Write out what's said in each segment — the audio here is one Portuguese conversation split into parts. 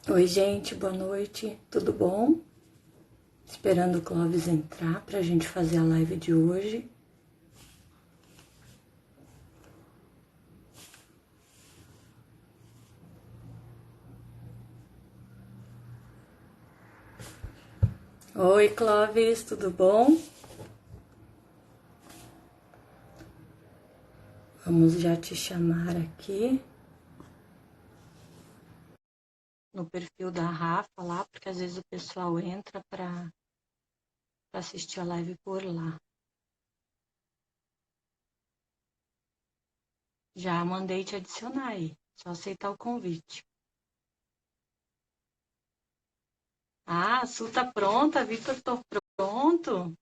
Oi, gente, boa noite, tudo bom? Esperando o Clóvis entrar pra gente fazer a live de hoje. Oi, Clóvis, tudo bom? Vamos já te chamar aqui no perfil da Rafa lá, porque às vezes o pessoal entra pra assistir a live por lá. Já mandei te adicionar aí, só aceitar o convite. Ah, a Su tá pronta, Vitor tô pronto.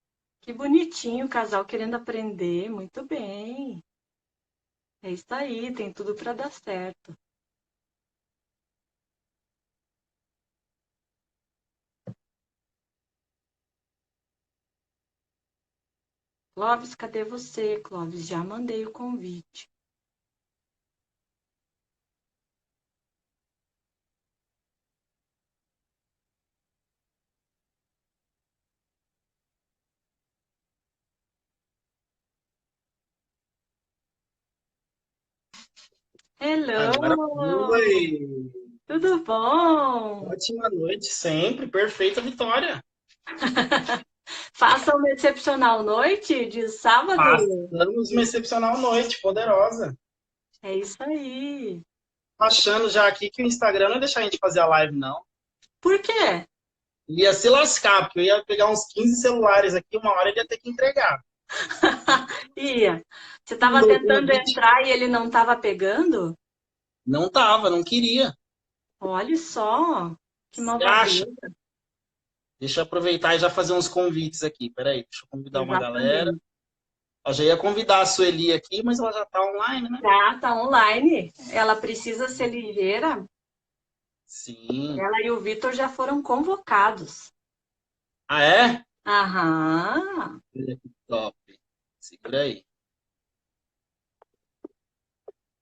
Que bonitinho, o casal querendo aprender, muito bem. É isso aí, tem tudo para dar certo. Clóvis, cadê você, Clóvis? Já mandei o convite. Agora Hello! foi. Tudo bom? Ótima noite, sempre. Perfeita vitória. Faça uma excepcional noite de sábado. Passamos uma excepcional noite, poderosa. É isso aí. Achando já aqui que o Instagram não ia deixar a gente fazer a live, não. Por quê? Ele ia se lascar, porque eu ia pegar uns 15 celulares aqui, uma hora ele ia ter que entregar. Ia. Você estava No tentando convite. entrar e ele não estava pegando? Não tava, não queria. Olha só, que Você acha? malvadeza. Deixa eu aproveitar e já fazer uns convites aqui. Peraí, deixa eu convidar uma galera. Exatamente. Eu já ia convidar a Sueli aqui, mas ela já tá online, né? Já está online. Ela precisa ser ligeira. Sim. Ela e o Vitor já foram convocados. Ah, é? Aham. Olha que top. Segura aí.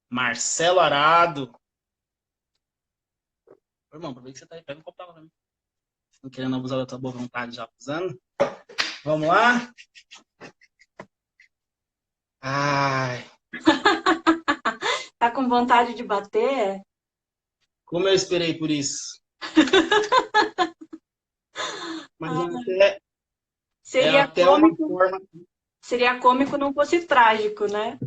Marcelo Arado. Ô, irmão, aproveita que você tá aí. Pega um computador pra mim. Não querendo abusar da tua boa vontade já abusando. Vamos lá? Ai, Tá com vontade de bater? como eu esperei por isso. Mas Ah, é seria até uma cômico, forma. seria cômico não fosse trágico, né?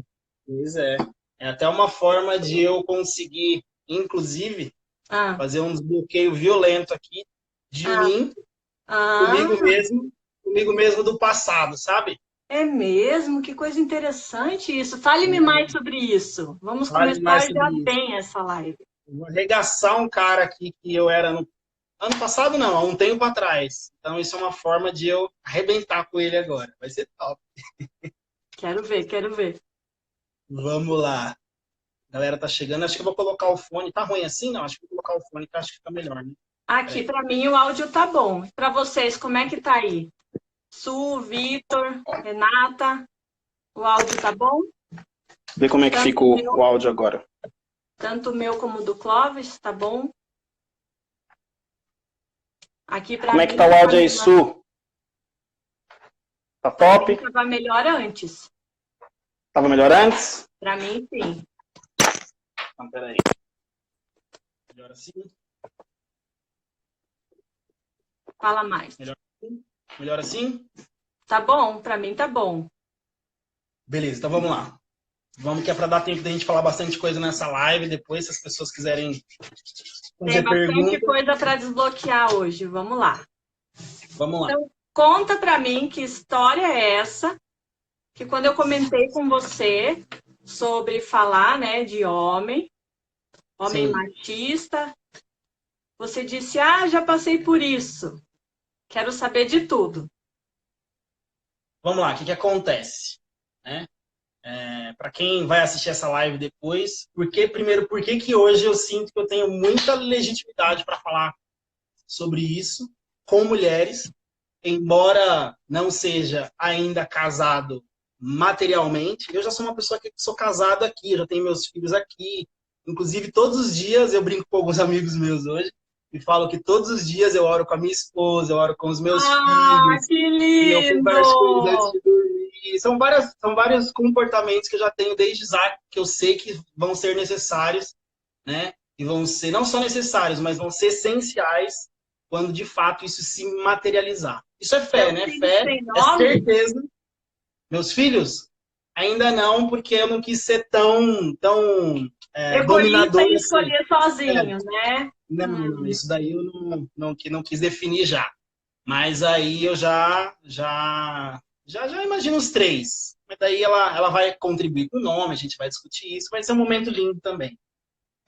Pois é. É até uma forma de eu conseguir, inclusive, Ah, fazer um desbloqueio violento aqui de ah, mim, ah, comigo mesmo do passado, sabe? é mesmo? Que coisa interessante isso. Fale-me mais É, sobre isso. Vamos fale começar mais já sobre isso. bem essa live. Eu vou arregaçar um cara aqui que eu era no ano passado, não, há um tempo atrás. Então, isso é uma forma de eu arrebentar com ele agora. Vai ser top. Quero ver, quero ver. Vamos lá. A galera tá chegando. Acho que eu vou colocar o fone. Tá ruim assim? Não, acho que vou colocar o fone que eu acho que fica melhor, né? Aqui Peraí. para mim o áudio tá bom. Para vocês, como é que tá aí? Su, Vitor, Renata, o áudio tá bom? Vê como é que Tanto fica o o meu, áudio agora. tanto o meu como o do Clóvis, tá bom? Aqui para Como é que mim tá o tava áudio aí, melhor. Su? Tá Para top? mim tava melhor antes. Tava melhor antes? Para mim sim. Então, peraí. Melhor assim? Fala mais. Melhor assim? Melhor assim? Tá bom? Para mim tá bom. Beleza, então vamos lá. Vamos que é para dar tempo da gente falar bastante coisa nessa live. Depois, se as pessoas quiserem Tem fazer bastante pergunta, coisa para desbloquear hoje. Vamos lá. vamos lá. Então, conta para mim que história é essa que quando eu comentei com você sobre falar, né, de homem Sim. machista, você disse: "Ah, já passei por isso. Quero saber de tudo". Vamos lá, o que acontece? Né? Para quem vai assistir essa live depois, primeiro, por que hoje eu sinto que eu tenho muita legitimidade para falar sobre isso com mulheres, embora não seja ainda casado materialmente, eu já sou uma pessoa que sou casado aqui, já tenho meus filhos aqui, inclusive todos os dias eu brinco com alguns amigos meus hoje, e falo que todos os dias eu oro com a minha esposa, eu oro com os meus Ah, filhos, que e eu converso com eles antes lindo! de dormir. São vários comportamentos que eu já tenho desde Isaac, que eu sei que vão ser necessários, né? E vão ser não só necessários, mas vão ser essenciais quando de fato isso se materializar. Isso é fé, Seus né? filhos Fé têm é nome? certeza. Meus filhos? Ainda não, porque eu não quis ser tão Egoísta dominador em assim. escolher É, sozinho, né? não, isso daí eu não quis definir já. Mas aí eu já imagino os três. Mas daí ela vai contribuir com o nome, a gente vai discutir isso, vai ser um momento lindo também.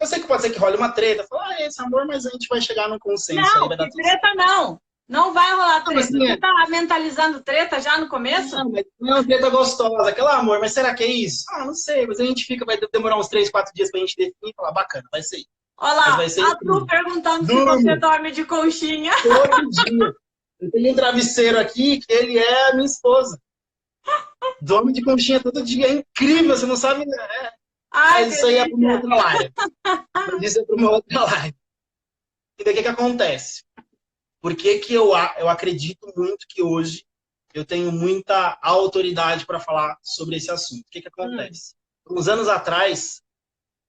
Eu sei que pode ser que role uma treta, falar, ah, esse amor, mas a gente vai chegar num consenso aí, Não, vai dar que tudo certo. treta não. Não vai rolar Não, mas treta. assim, Você tá mentalizando treta já no começo? não, treta gostosa, aquela amor, mas será que é isso? Ah, não sei, mas a gente fica, vai demorar uns 3, 4 dias pra gente definir e falar, bacana, vai ser. Olha Mas lá, vai ser a Tu incrível. perguntando se você Durmo dorme de conchinha. todo dia. Eu tenho um travesseiro aqui que ele é a minha esposa. Dorme de conchinha todo dia, é incrível, você não sabe. Ai, Mas isso aí é para uma delícia. outra live. Mas isso é para uma outra live. E daí o que acontece? Por que, que eu acredito muito que hoje eu tenho muita autoridade para falar sobre esse assunto? O que, que Hum. acontece? Uns anos atrás,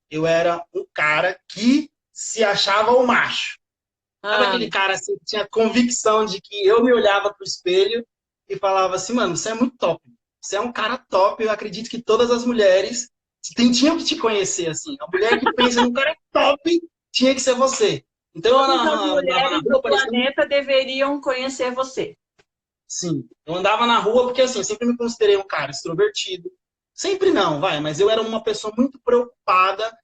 eu era um cara que se achava o macho. Sabe Ah, aquele cara assim, que tinha convicção de que eu me olhava pro espelho e falava assim, mano, você é muito top. Você é um cara top, eu acredito que todas as mulheres tinham que te conhecer, assim. A mulher que pensa num cara top tinha que ser você. Então eu todas as andava na mulheres rua do parecendo. planeta deveriam conhecer você. Sim, eu andava na rua porque assim, eu sempre me considerei um cara extrovertido. Sempre não, vai, mas eu era uma pessoa muito preocupada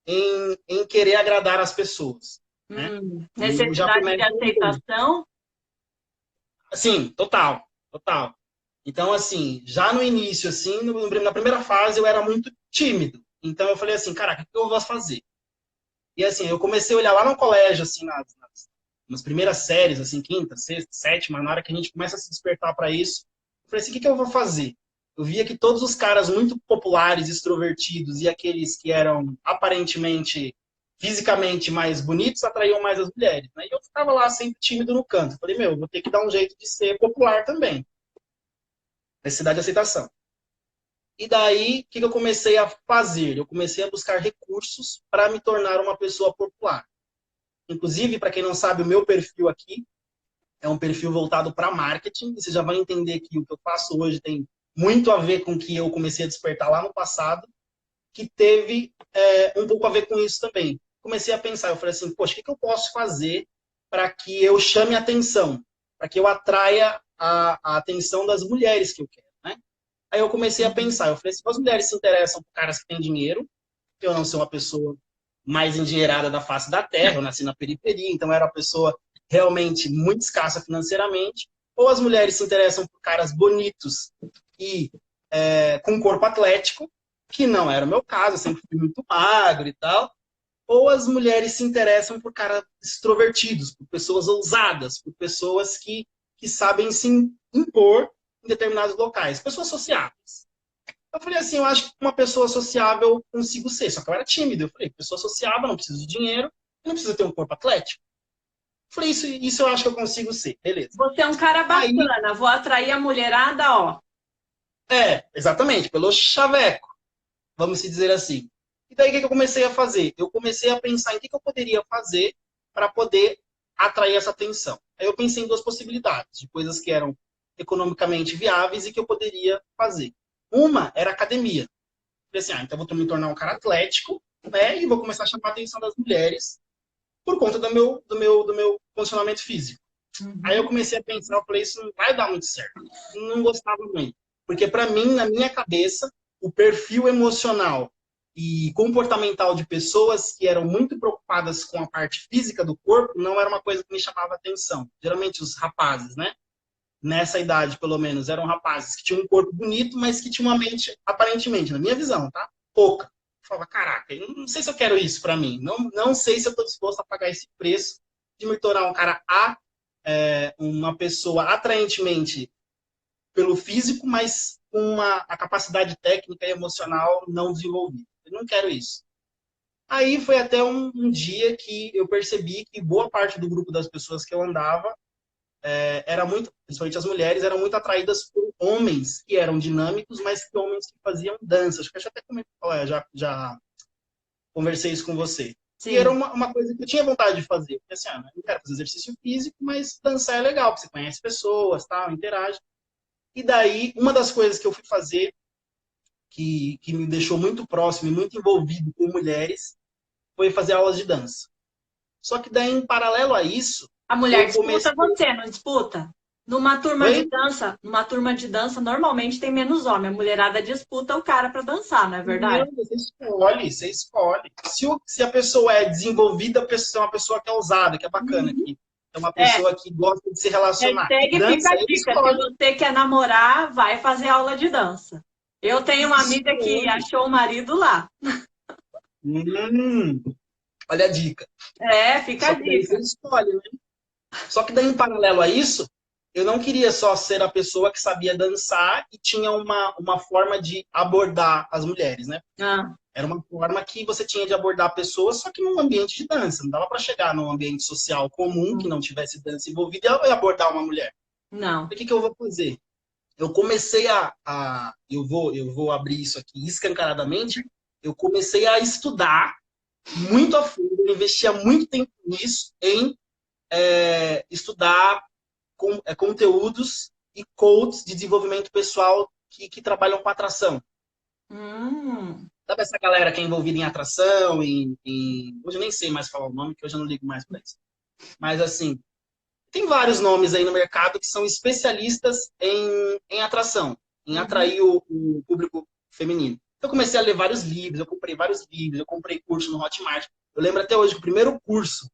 em querer agradar as pessoas, né? E eu já Necessidade de começo aceitação. assim, total, total. Então, assim, já no início, assim, na primeira fase, eu era muito tímido. Então, eu falei assim, caraca, o que eu vou fazer? E, assim, eu comecei a olhar lá no colégio, assim, nas primeiras séries, assim, quinta, sexta, sétima, na hora que a gente começa a se despertar para isso, eu falei assim, o que eu vou fazer? Eu via que todos os caras muito populares, extrovertidos e aqueles que eram aparentemente, fisicamente mais bonitos, atraíam mais as mulheres, né? E eu ficava lá sempre tímido no canto. Eu falei, meu, eu vou ter que dar um jeito de ser popular também. Necessidade de aceitação. E daí, o que eu comecei a fazer? Eu comecei a buscar recursos para me tornar uma pessoa popular. Inclusive, para quem não sabe, o meu perfil aqui é um perfil voltado para marketing. Você já vai entender que o que eu faço hoje tem muito a ver com o que eu comecei a despertar lá no passado, que teve um pouco a ver com isso também. Comecei a pensar, eu falei assim, poxa, o que eu posso fazer para que eu chame a atenção, para que eu atraia a atenção das mulheres que eu quero, né? Aí eu comecei a pensar, eu falei assim, as mulheres se interessam por caras que têm dinheiro, eu não sou uma pessoa mais endinheirada da face da terra, eu nasci na periferia, então eu era uma pessoa realmente muito escassa financeiramente, ou as mulheres se interessam por caras bonitos e com corpo atlético, que não era o meu caso, eu sempre fui muito magro e tal, ou as mulheres se interessam por caras extrovertidos, por pessoas ousadas, por pessoas que sabem se impor em determinados locais, pessoas sociáveis. Eu falei assim, eu acho que uma pessoa sociável eu consigo ser, só que eu era tímido. Eu falei, pessoa sociável, não precisa de dinheiro, não precisa ter um corpo atlético. Eu falei, isso eu acho que eu consigo ser, beleza. Você é um cara Aí, bacana. Vou atrair a mulherada, ó. exatamente, pelo chaveco, vamos se dizer assim. E daí o que eu comecei a fazer? Eu comecei a pensar em o que eu poderia fazer para poder atrair essa atenção. Aí eu pensei em duas possibilidades, de coisas que eram economicamente viáveis e que eu poderia fazer. Uma era academia. Falei assim, então eu vou me tornar um cara atlético, né? E vou começar a chamar a atenção das mulheres por conta do meu condicionamento físico. Aí eu Uhum. comecei a pensar, eu falei, isso não vai dar muito certo. Não gostava muito. Porque para mim, na minha cabeça, o perfil emocional e comportamental de pessoas que eram muito preocupadas com a parte física do corpo não era uma coisa que me chamava atenção. Geralmente os rapazes, né? Nessa idade, pelo menos, eram rapazes que tinham um corpo bonito, mas que tinham uma mente, aparentemente, na minha visão, tá? Pouca. Eu falava, caraca, eu não sei se eu quero isso pra mim. Não sei se eu tô disposto a pagar esse preço de me tornar um cara uma pessoa atraentemente pelo físico, mas com a capacidade técnica e emocional não desenvolvida. Eu não quero isso. Aí foi até um dia que eu percebi que boa parte do grupo das pessoas que eu andava era muito, principalmente as mulheres, eram muito atraídas por homens que eram dinâmicos, mas que homens que faziam dança. Acho que eu até já conversei isso com você. E era Sim. uma coisa que eu tinha vontade de fazer. Porque assim, eu não quero fazer exercício físico, mas dançar é legal, porque você conhece pessoas, tal, interage. E daí, uma das coisas que eu fui fazer, que me deixou muito próximo e muito envolvido com mulheres, foi fazer aulas de dança. Só que daí, em paralelo a isso, A mulher eu disputa comecei. você, não disputa? Oi? Numa turma de dança, normalmente tem menos homem. A mulherada disputa o cara para dançar, não é verdade? Não, você escolhe, você escolhe. Se a pessoa é desenvolvida, a pessoa é uma pessoa que é ousada, que é bacana, Uhum. que é uma É, pessoa que gosta de se relacionar. E hashtag fica dança, a ele dica. Se escolhe. você quer namorar, vai fazer aula de dança. Eu tenho uma Isso. amiga que achou o marido lá. Hum, olha a dica. É, fica a Só que daí você dica. escolhe, né? Só que daí, em paralelo a isso, eu não queria só ser a pessoa que sabia dançar e tinha uma forma de abordar as mulheres, né? Ah, Era uma forma que você tinha de abordar pessoas, só que num ambiente de dança. Não dava para chegar num ambiente social comum, que não tivesse dança envolvida, e abordar uma mulher. não. O que eu vou fazer? Eu comecei eu vou abrir isso aqui escancaradamente, eu comecei a estudar muito a fundo, eu investia muito tempo nisso, em estudar conteúdos e coaches de desenvolvimento pessoal que trabalham com atração. Hum, Sabe essa galera que é envolvida em atração, hoje eu nem sei mais falar o nome, que hoje eu não ligo mais para isso. Mas, assim, tem vários nomes aí no mercado que são especialistas em atração, em uhum. atrair o público feminino. Então, eu comecei a ler vários livros, eu comprei vários livros, eu comprei curso no Hotmart. Eu lembro até hoje que o primeiro curso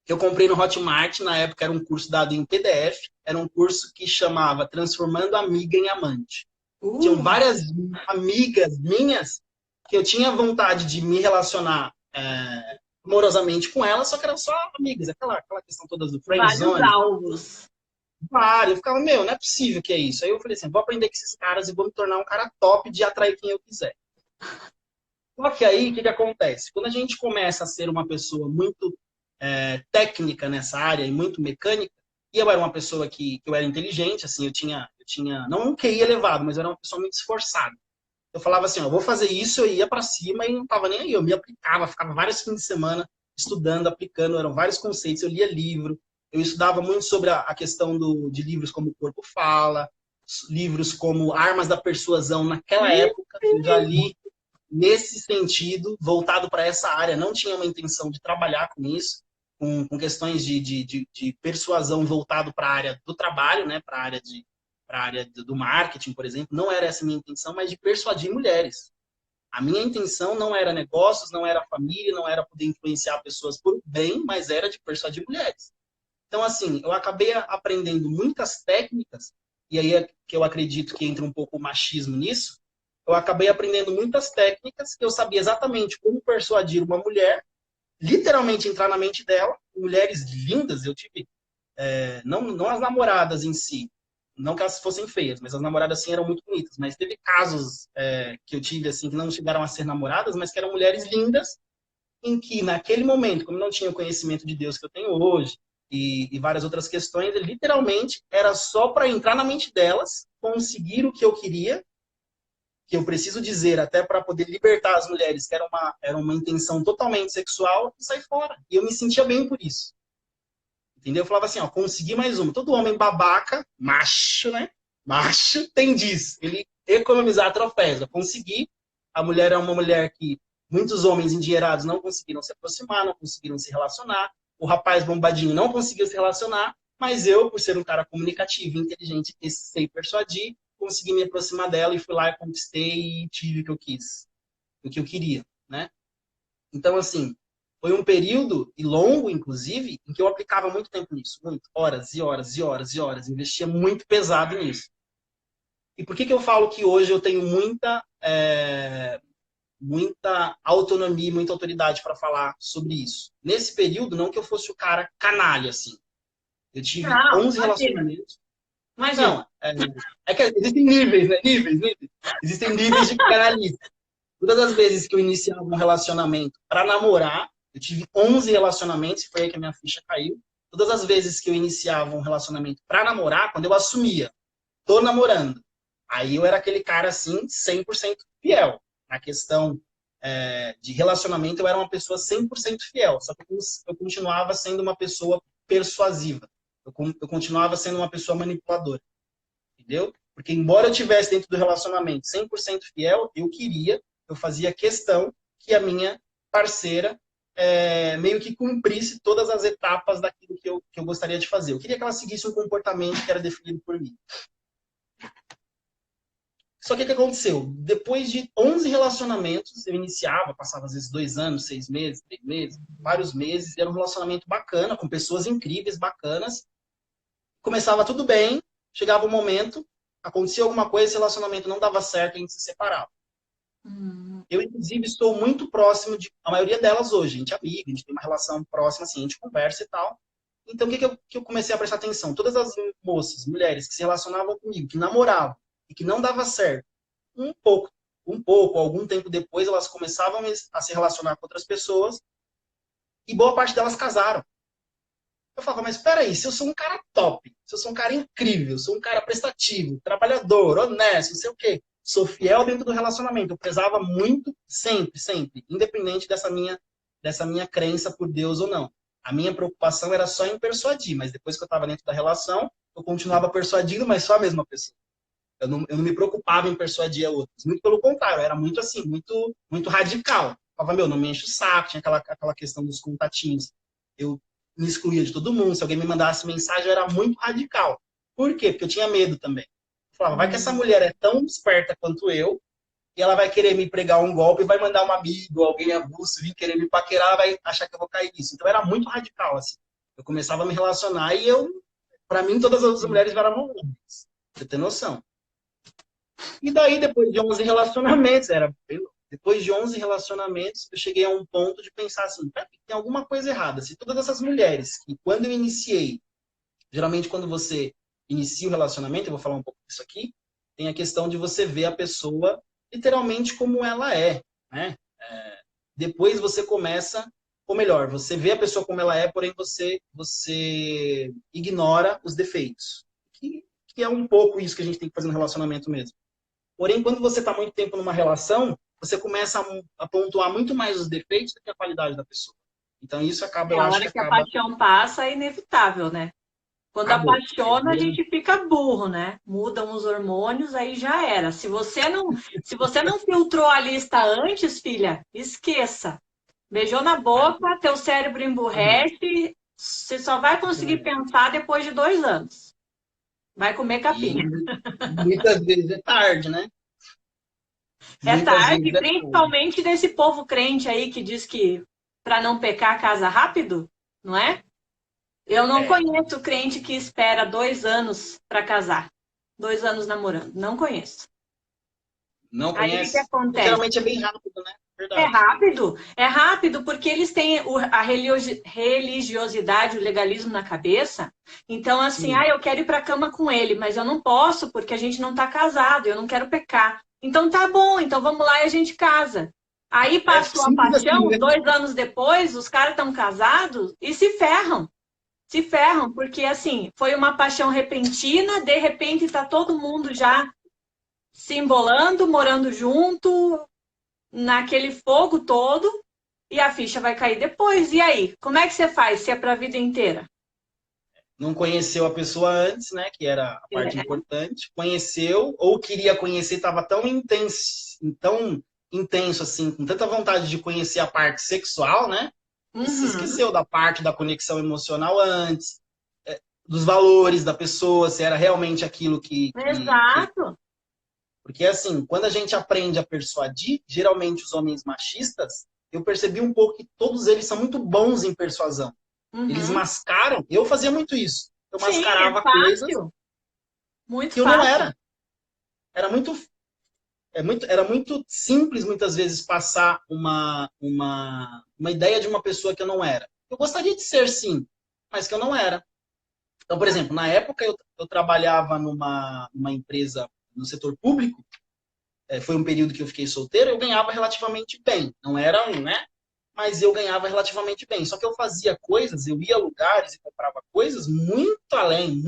que eu comprei no Hotmart, na época era um curso dado em PDF, era um curso que chamava Transformando Amiga em Amante. Tinham Uh, várias amigas minhas que eu tinha vontade de me relacionar amorosamente com elas, só que eram só amigas, aquela questão toda do vários friendzone. alvos. Claro, eu ficava, meu, não é possível que é isso. Aí eu falei assim, vou aprender com esses caras e vou me tornar um cara top de atrair quem eu quiser. Só que aí, o que acontece? Quando a gente começa a ser uma pessoa muito técnica nessa área e muito mecânica, e eu era uma pessoa que eu era inteligente, assim, eu tinha não um QI elevado, mas eu era uma pessoa muito esforçada. Eu falava assim, ó, eu vou fazer isso, eu ia para cima e não tava nem aí, eu me aplicava, ficava vários fins de semana estudando, aplicando, eram vários conceitos, eu lia livro, eu estudava muito sobre a questão de livros como O Corpo Fala, livros como Armas da Persuasão, naquela época, eu já li nesse sentido, voltado para essa área, não tinha uma intenção de trabalhar com isso, com questões de persuasão voltado para a área do trabalho, né, para a área do marketing, por exemplo, não era essa a minha intenção, mas de persuadir mulheres. A minha intenção não era negócios, não era família, não era poder influenciar pessoas por bem, mas era de persuadir mulheres. Então, assim, eu acabei aprendendo muitas técnicas, e aí é que eu acredito que entra um pouco o machismo nisso, eu acabei aprendendo muitas técnicas que eu sabia exatamente como persuadir uma mulher, literalmente entrar na mente dela, mulheres lindas, eu tive, não as namoradas em si, não que elas fossem feias, mas as namoradas sim eram muito bonitas, mas teve casos que eu tive assim que não chegaram a ser namoradas, mas que eram mulheres lindas, em que naquele momento, como não tinha o conhecimento de Deus que eu tenho hoje, e várias outras questões, literalmente era só para entrar na mente delas, conseguir o que eu queria, que eu preciso dizer até para poder libertar as mulheres, que era uma intenção totalmente sexual, e sair fora. E eu me sentia bem por isso. Entendeu? Eu falava assim, ó, consegui mais uma. Todo homem babaca, macho, né? Macho tem disso. Ele economizar troféus. Eu consegui. A mulher é uma mulher que muitos homens endinheirados não conseguiram se aproximar, não conseguiram se relacionar. O rapaz bombadinho não conseguiu se relacionar, mas eu, por ser um cara comunicativo, inteligente e sei persuadir, consegui me aproximar dela e fui lá e conquistei e tive o que eu quis, o que eu queria, né? Então, assim, foi um período, e longo, inclusive, em que eu aplicava muito tempo nisso. Muito. Horas e horas e horas e horas. Investia muito pesado nisso. E por que eu falo que hoje eu tenho muita autonomia, muita autoridade para falar sobre isso? Nesse período, não que eu fosse o cara canalha, assim. Eu tive Não, 11 imagina. relacionamentos. Imagina. Não, é que existem níveis, né? Níveis. Existem níveis de canalice. Todas as vezes que eu iniciava um relacionamento para namorar, eu tive 11 relacionamentos, foi aí que a minha ficha caiu. Todas as vezes que eu iniciava um relacionamento para namorar, quando eu assumia, tô namorando, aí eu era aquele cara, assim, 100% fiel. Na questão de relacionamento, eu era uma pessoa 100% fiel. Só que eu continuava sendo uma pessoa persuasiva. Eu continuava sendo uma pessoa manipuladora. Entendeu? Porque embora eu tivesse dentro do relacionamento 100% fiel, eu fazia questão que a minha parceira meio que cumprisse todas as etapas daquilo que eu gostaria de fazer. Eu queria que ela seguisse um comportamento que era definido por mim. Só que o que aconteceu? Depois de 11 relacionamentos, eu iniciava, passava às vezes 2 anos, 6 meses, 3 meses, vários meses, era um relacionamento bacana, com pessoas incríveis, bacanas. Começava tudo bem, chegava um momento, acontecia alguma coisa, esse relacionamento não dava certo, a gente se separava. Eu, inclusive, estou muito próximo de a maioria delas hoje. A gente é amigo, a gente tem uma relação próxima, assim, a gente conversa e tal. Então, o que eu comecei a prestar atenção? Todas as moças, mulheres que se relacionavam comigo, que namoravam e que não dava certo, algum tempo depois, elas começavam a se relacionar com outras pessoas e boa parte delas casaram. Eu falava, mas peraí, se eu sou um cara top, se eu sou um cara incrível, sou um cara prestativo, trabalhador, honesto, não sei o quê, sou fiel dentro do relacionamento, eu prezava muito, sempre, sempre, independente dessa minha crença por Deus ou não. A minha preocupação era só em persuadir, mas depois que eu estava dentro da relação, eu continuava persuadindo, mas só a mesma pessoa. Eu não me preocupava em persuadir a outros. Muito pelo contrário, eu era muito assim, muito, muito radical. Eu falava, meu, não me enche o saco, tinha aquela questão dos contatinhos. Eu me excluía de todo mundo. Se alguém me mandasse mensagem, eu era muito radical. Por quê? Porque eu tinha medo também. Eu falava, vai que essa mulher é tão esperta quanto eu, e ela vai querer me pregar um golpe, vai mandar um amigo, alguém avulso, vir querer me paquerar, ela vai achar que eu vou cair nisso. Então, eu era muito radical, assim. Eu começava a me relacionar e para mim, todas as mulheres eram homens. Você tem noção? E daí, depois de 11 relacionamentos, depois de 11 relacionamentos, eu cheguei a um ponto de pensar assim, tem alguma coisa errada. Se todas essas mulheres, que quando eu iniciei, geralmente quando você inicia o relacionamento, eu vou falar um pouco disso aqui, tem a questão de você ver a pessoa literalmente como ela é, né? Depois você começa, ou melhor, você vê a pessoa como ela é, porém você ignora os defeitos. Que é um pouco isso que a gente tem que fazer no relacionamento mesmo. Porém, quando você está muito tempo numa relação, você começa a pontuar muito mais os defeitos do que a qualidade da pessoa. Então, isso acaba, eu A acho que hora que a acaba... paixão passa, é inevitável, né? Quando Acabou. apaixona, a gente fica burro, né? Mudam os hormônios, aí já era. Se você não filtrou a lista antes, filha, esqueça. Beijou na boca, teu cérebro emburrece, você só vai conseguir pensar depois de 2 anos. Vai comer E capim. muitas vezes é tarde, né? É Muitas vezes tarde, é tarde. principalmente desse povo crente aí que diz que para não pecar casa rápido, não é? Eu não É, conheço crente que espera 2 anos para casar. 2 anos namorando. Não conheço. não Aí o que conhece? acontece? Geralmente é bem rápido, né? É Verdade. rápido, é rápido porque eles têm a religiosidade, o legalismo na cabeça. Então, assim, Sim. eu quero ir para a cama com ele, mas eu não posso porque a gente não está casado, eu não quero pecar. Então, tá bom, então vamos lá e a gente casa. Aí É passou a simples assim, paixão, né? 2 anos depois, os caras estão casados e se ferram. Se ferram, porque assim, foi uma paixão repentina, de repente está todo mundo já se embolando, morando junto, naquele fogo todo, e a ficha vai cair depois. E aí, como é que você faz se é para a vida inteira? Não conheceu a pessoa antes, né? Que era a parte importante. Conheceu, ou queria conhecer, estava tão intenso assim, com tanta vontade de conhecer a parte sexual, né? E se Uhum, esqueceu da parte da conexão emocional antes, dos valores da pessoa, se era realmente aquilo que... exato. Porque, assim, quando a gente aprende a persuadir, geralmente os homens machistas, eu percebi um pouco que todos eles são muito bons em persuasão. Eles Uhum. mascaram, eu fazia muito isso. Eu Sim, é mascarava coisas fácil, muito que eu não fácil. era. Era muito, era muito simples, muitas vezes, passar uma ideia de uma pessoa que eu não era. Eu gostaria de ser, sim, mas que eu não era. Então, por exemplo, na época eu trabalhava numa empresa no setor público foi um período que eu fiquei solteiro, eu ganhava relativamente bem. Não era um, né? Mas eu ganhava relativamente bem. Só que eu fazia coisas, eu ia a lugares e comprava coisas muito além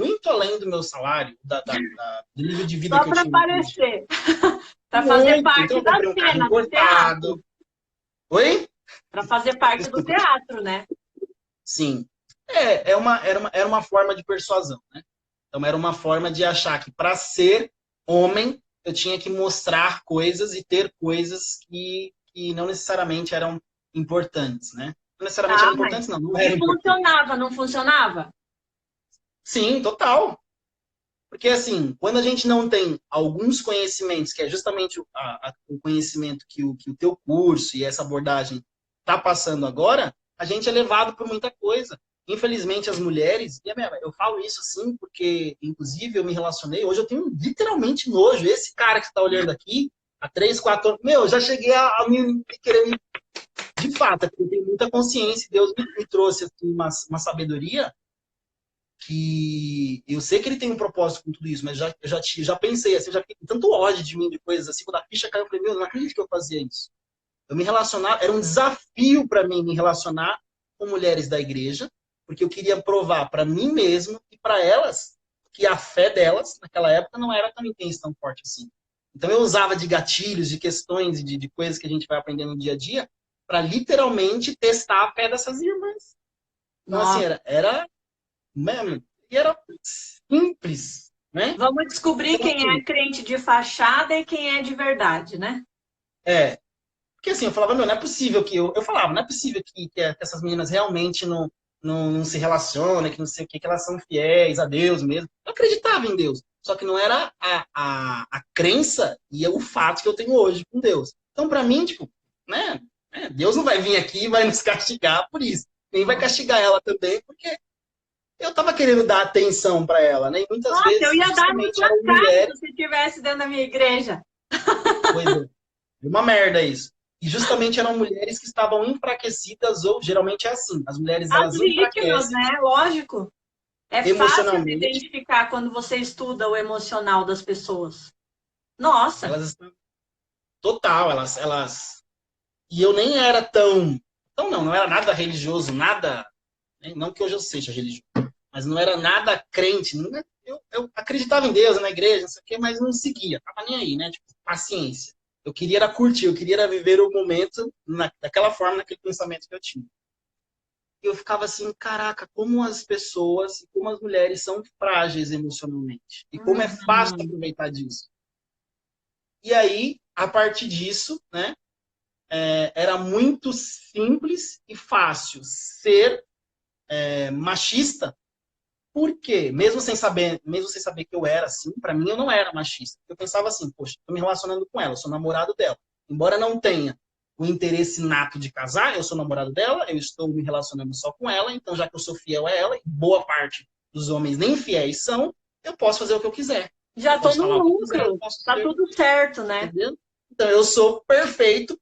do meu salário, do nível de vida Só que eu para tinha naquele dia. aparecer, para fazer Muito. Então parte eu da comprei um carro cena, do teatro. importado. Oi? Para fazer parte do Desculpa. teatro, né? Sim. Era uma forma de persuasão, né? Então era uma forma de achar que para ser homem eu tinha que mostrar coisas e ter coisas que não necessariamente eram importantes, né? Não necessariamente Ah, eram mas importantes, não, não eram e importantes. funcionava, não funcionava? Sim, total. Porque, assim, quando a gente não tem alguns conhecimentos, que é justamente o conhecimento que o teu curso e essa abordagem está passando agora, a gente é levado por muita coisa. Infelizmente, as mulheres, eu falo isso assim porque, inclusive, eu me relacionei, hoje eu tenho literalmente nojo. Esse cara que você está olhando aqui, há 3, 4 anos, eu já cheguei a me querer, de fato, é porque eu tenho muita consciência, Deus me trouxe assim, uma sabedoria que eu sei que ele tem um propósito com tudo isso, mas já pensei assim, eu já fiquei com tanto ódio de mim, de coisas assim, quando a ficha caiu, eu falei, meu, não acredito que eu fazia isso. Eu me relacionar, era um desafio para mim me relacionar com mulheres da igreja, porque eu queria provar para mim mesmo e para elas que a fé delas, naquela época, não era tão intensa, tão forte assim. Então eu usava de gatilhos, de questões, de coisas que a gente vai aprendendo no dia a dia, para literalmente testar a fé dessas irmãs. Então, assim, Nossa. mesmo, e era simples, né? Vamos descobrir Então, quem é assim, crente de fachada e quem é de verdade, né? é, porque assim, eu falava, meu, não é possível que eu falava, não é possível que essas meninas realmente não se relacionem, que não sei o que elas são fiéis a Deus mesmo. Eu acreditava em Deus, só que não era a crença e o fato que eu tenho hoje com Deus. Então, para mim, tipo, né, Deus não vai vir aqui e vai nos castigar por isso. Nem vai castigar ela também, porque eu tava querendo dar atenção para ela, né? E muitas Nossa, eu vezes, ia dar na justamente, sua eram cara se mulheres. você estivesse dentro da minha igreja. Coisa, uma merda isso. E justamente eram mulheres que estavam enfraquecidas, ou geralmente é assim, as mulheres As elas vítimas, enfraquecem né? Lógico. É fácil de emocionalmente, identificar quando você estuda o emocional das pessoas. Nossa. elas estão total, elas. E eu nem era tão não era nada religioso, nada, né? Não que hoje eu seja religioso, mas não era nada crente. Eu acreditava em Deus, na igreja, não sei o quê, mas não seguia, tava nem aí, né? Tipo, paciência. Eu queria era curtir, eu queria era viver o momento daquela forma, naquele pensamento que eu tinha. E eu ficava assim, caraca, como as pessoas, como as mulheres são frágeis emocionalmente. E como é fácil Uhum. aproveitar disso. E aí, a partir disso, né, era muito simples e fácil ser machista. Por quê? Mesmo sem saber que eu era assim, para mim eu não era machista. Eu pensava assim, poxa, estou me relacionando com ela, eu sou namorado dela. Embora não tenha o interesse nato de casar, eu sou namorado dela, eu estou me relacionando só com ela, então já que eu sou fiel a ela, e boa parte dos homens nem fiéis são, eu posso fazer o que eu quiser. Eu Já tô posso no falar o que eu quiser, eu lucro. posso Tá ser, tudo certo, né? entendeu? Então eu sou perfeito,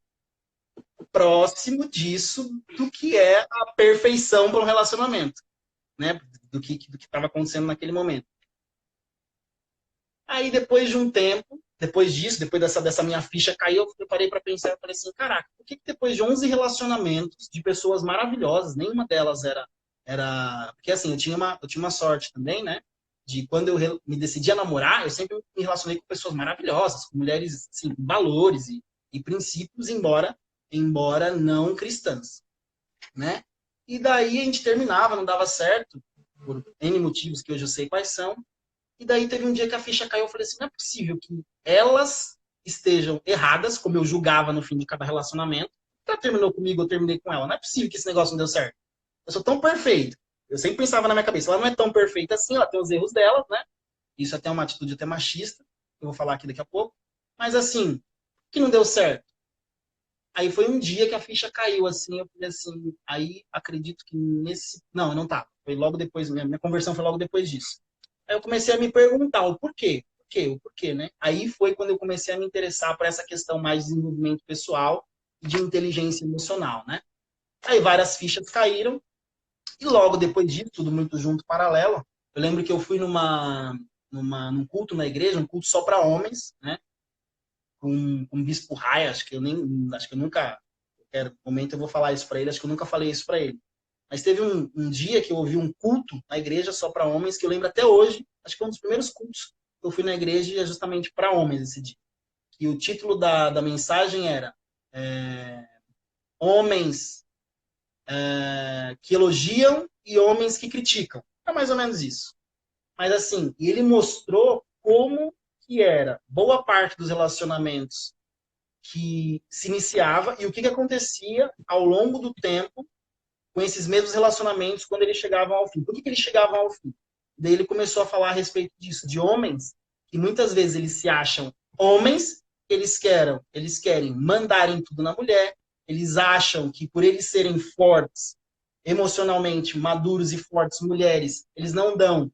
próximo disso do que é a perfeição para um relacionamento, né? Do que estava acontecendo naquele momento. Aí, depois de um tempo, depois disso, depois dessa minha ficha cair, eu parei para pensar, eu falei assim, caraca, por que depois de 11 relacionamentos de pessoas maravilhosas, nenhuma delas era... Porque assim, eu tinha uma sorte também, né? De quando eu me decidi a namorar, eu sempre me relacionei com pessoas maravilhosas, com mulheres, assim, com valores e princípios, embora não cristãs, né? E daí a gente terminava, não dava certo, por N motivos que hoje eu sei quais são, e daí teve um dia que a ficha caiu, eu falei assim, não é possível que elas estejam erradas, como eu julgava no fim de cada relacionamento. Ela terminou comigo, eu terminei com ela. Não é possível que esse negócio não deu certo. Eu sou tão perfeito. Eu sempre pensava na minha cabeça, ela não é tão perfeita assim, ela tem os erros dela, né? Isso até é uma atitude até machista, que eu vou falar aqui daqui a pouco. Mas assim, que não deu certo. Aí foi um dia que a ficha caiu, assim, eu falei assim, aí acredito que nesse... Não, não tá. Foi logo depois, minha conversão foi logo depois disso. Aí eu comecei a me perguntar o porquê, o porquê, né? Aí foi quando eu comecei a me interessar por essa questão mais de desenvolvimento pessoal e de inteligência emocional, né? Aí várias fichas caíram e logo depois disso, tudo muito junto, paralelo, eu lembro que eu fui num culto na igreja, um culto só para homens, né? com o Bispo Raia, acho que eu nunca, qualquer momento eu vou falar isso para ele, acho que eu nunca falei isso para ele. Mas teve um dia que eu ouvi um culto na igreja só para homens, que eu lembro até hoje, acho que foi um dos primeiros cultos que eu fui na igreja e é justamente para homens esse dia. E o título da mensagem era Homens que elogiam e homens que criticam. É mais ou menos isso. Mas assim, ele mostrou como que era boa parte dos relacionamentos que se iniciava e o que acontecia ao longo do tempo com esses mesmos relacionamentos quando eles chegavam ao fim. Por que eles chegavam ao fim? Daí ele começou a falar a respeito disso, de homens que muitas vezes eles se acham homens, eles querem mandar em tudo na mulher, eles acham que por eles serem fortes, emocionalmente maduros e fortes mulheres, eles não dão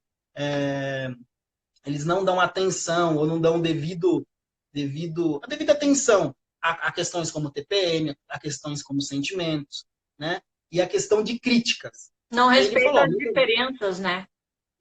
atenção ou não dão a devida atenção a questões como TPM, a questões como sentimentos, né? E a questão de críticas. Não Aí ele respeita falou, as diferenças, né?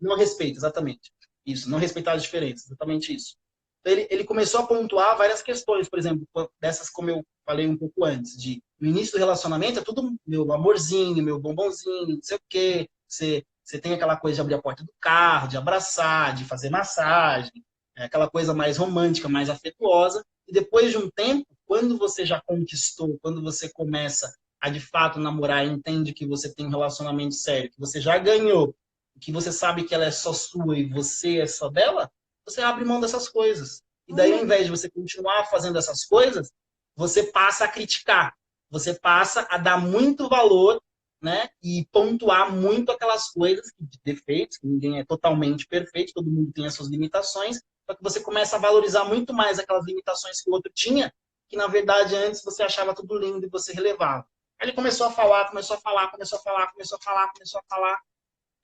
não respeita, exatamente. Isso, não respeitar as diferenças, exatamente isso. Então, ele começou a pontuar várias questões, por exemplo, dessas como eu falei um pouco antes, de no início do relacionamento é tudo meu amorzinho, meu bombonzinho, não sei o quê, você tem aquela coisa de abrir a porta do carro, de abraçar, de fazer massagem, aquela coisa mais romântica, mais afetuosa, e depois de um tempo, quando você já conquistou, quando você começa a de fato namorar e entende que você tem um relacionamento sério, que você já ganhou, que você sabe que ela é só sua e você é só dela, você abre mão dessas coisas. E daí, ao invés de você continuar fazendo essas coisas, você passa a criticar. Você passa a dar muito valor, né? E pontuar muito aquelas coisas de defeitos, que ninguém é totalmente perfeito, todo mundo tem as suas limitações, só que você começa a valorizar muito mais aquelas limitações que o outro tinha, que na verdade antes você achava tudo lindo e você relevava. Aí ele começou a falar, começou a falar, começou a falar, começou a falar, começou a falar.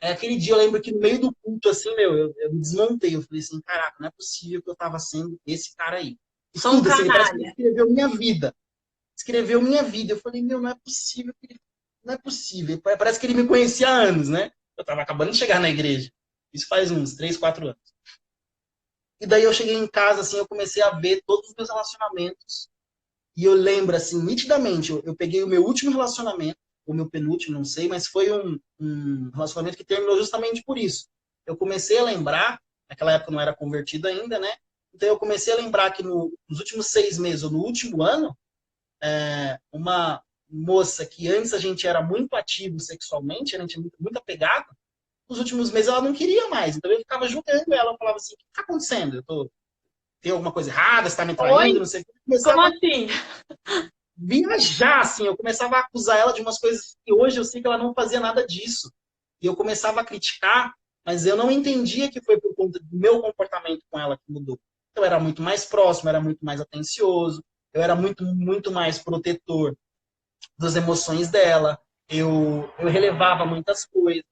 Aquele dia eu lembro que no meio do culto, assim, eu me desmontei. Eu falei assim, caraca, não é possível que eu tava sendo esse cara aí. E Sou um tudo, assim, parece que ele canalha. escreveu minha vida. Escreveu minha vida. Eu falei, meu, não é possível. Não é possível. Parece que ele me conhecia há anos, né? Eu tava acabando de chegar na igreja. Isso faz uns 3, 4 anos. E daí eu cheguei em casa, assim, eu comecei a ver todos os meus relacionamentos. E eu lembro, assim, nitidamente, eu peguei o meu último relacionamento, o meu penúltimo, não sei, mas foi um relacionamento que terminou justamente por isso. Eu comecei a lembrar, naquela época eu não era convertido ainda, né? Então eu comecei a lembrar que nos últimos 6 meses, ou no último ano, uma moça que antes a gente era muito ativo sexualmente, a gente era muito apegado, nos últimos meses ela não queria mais. Então eu ficava julgando ela, eu falava assim, o que está acontecendo? Tem alguma coisa errada, você está me traindo, Oi? não sei o que. Eu Como começava assim? viajar, assim, eu começava a acusar ela de umas coisas que hoje eu sei que ela não fazia nada disso. E eu começava a criticar, mas eu não entendia que foi por conta do meu comportamento com ela que mudou. Eu era muito mais próximo, era muito mais atencioso, eu era muito mais protetor das emoções dela, eu relevava muitas coisas,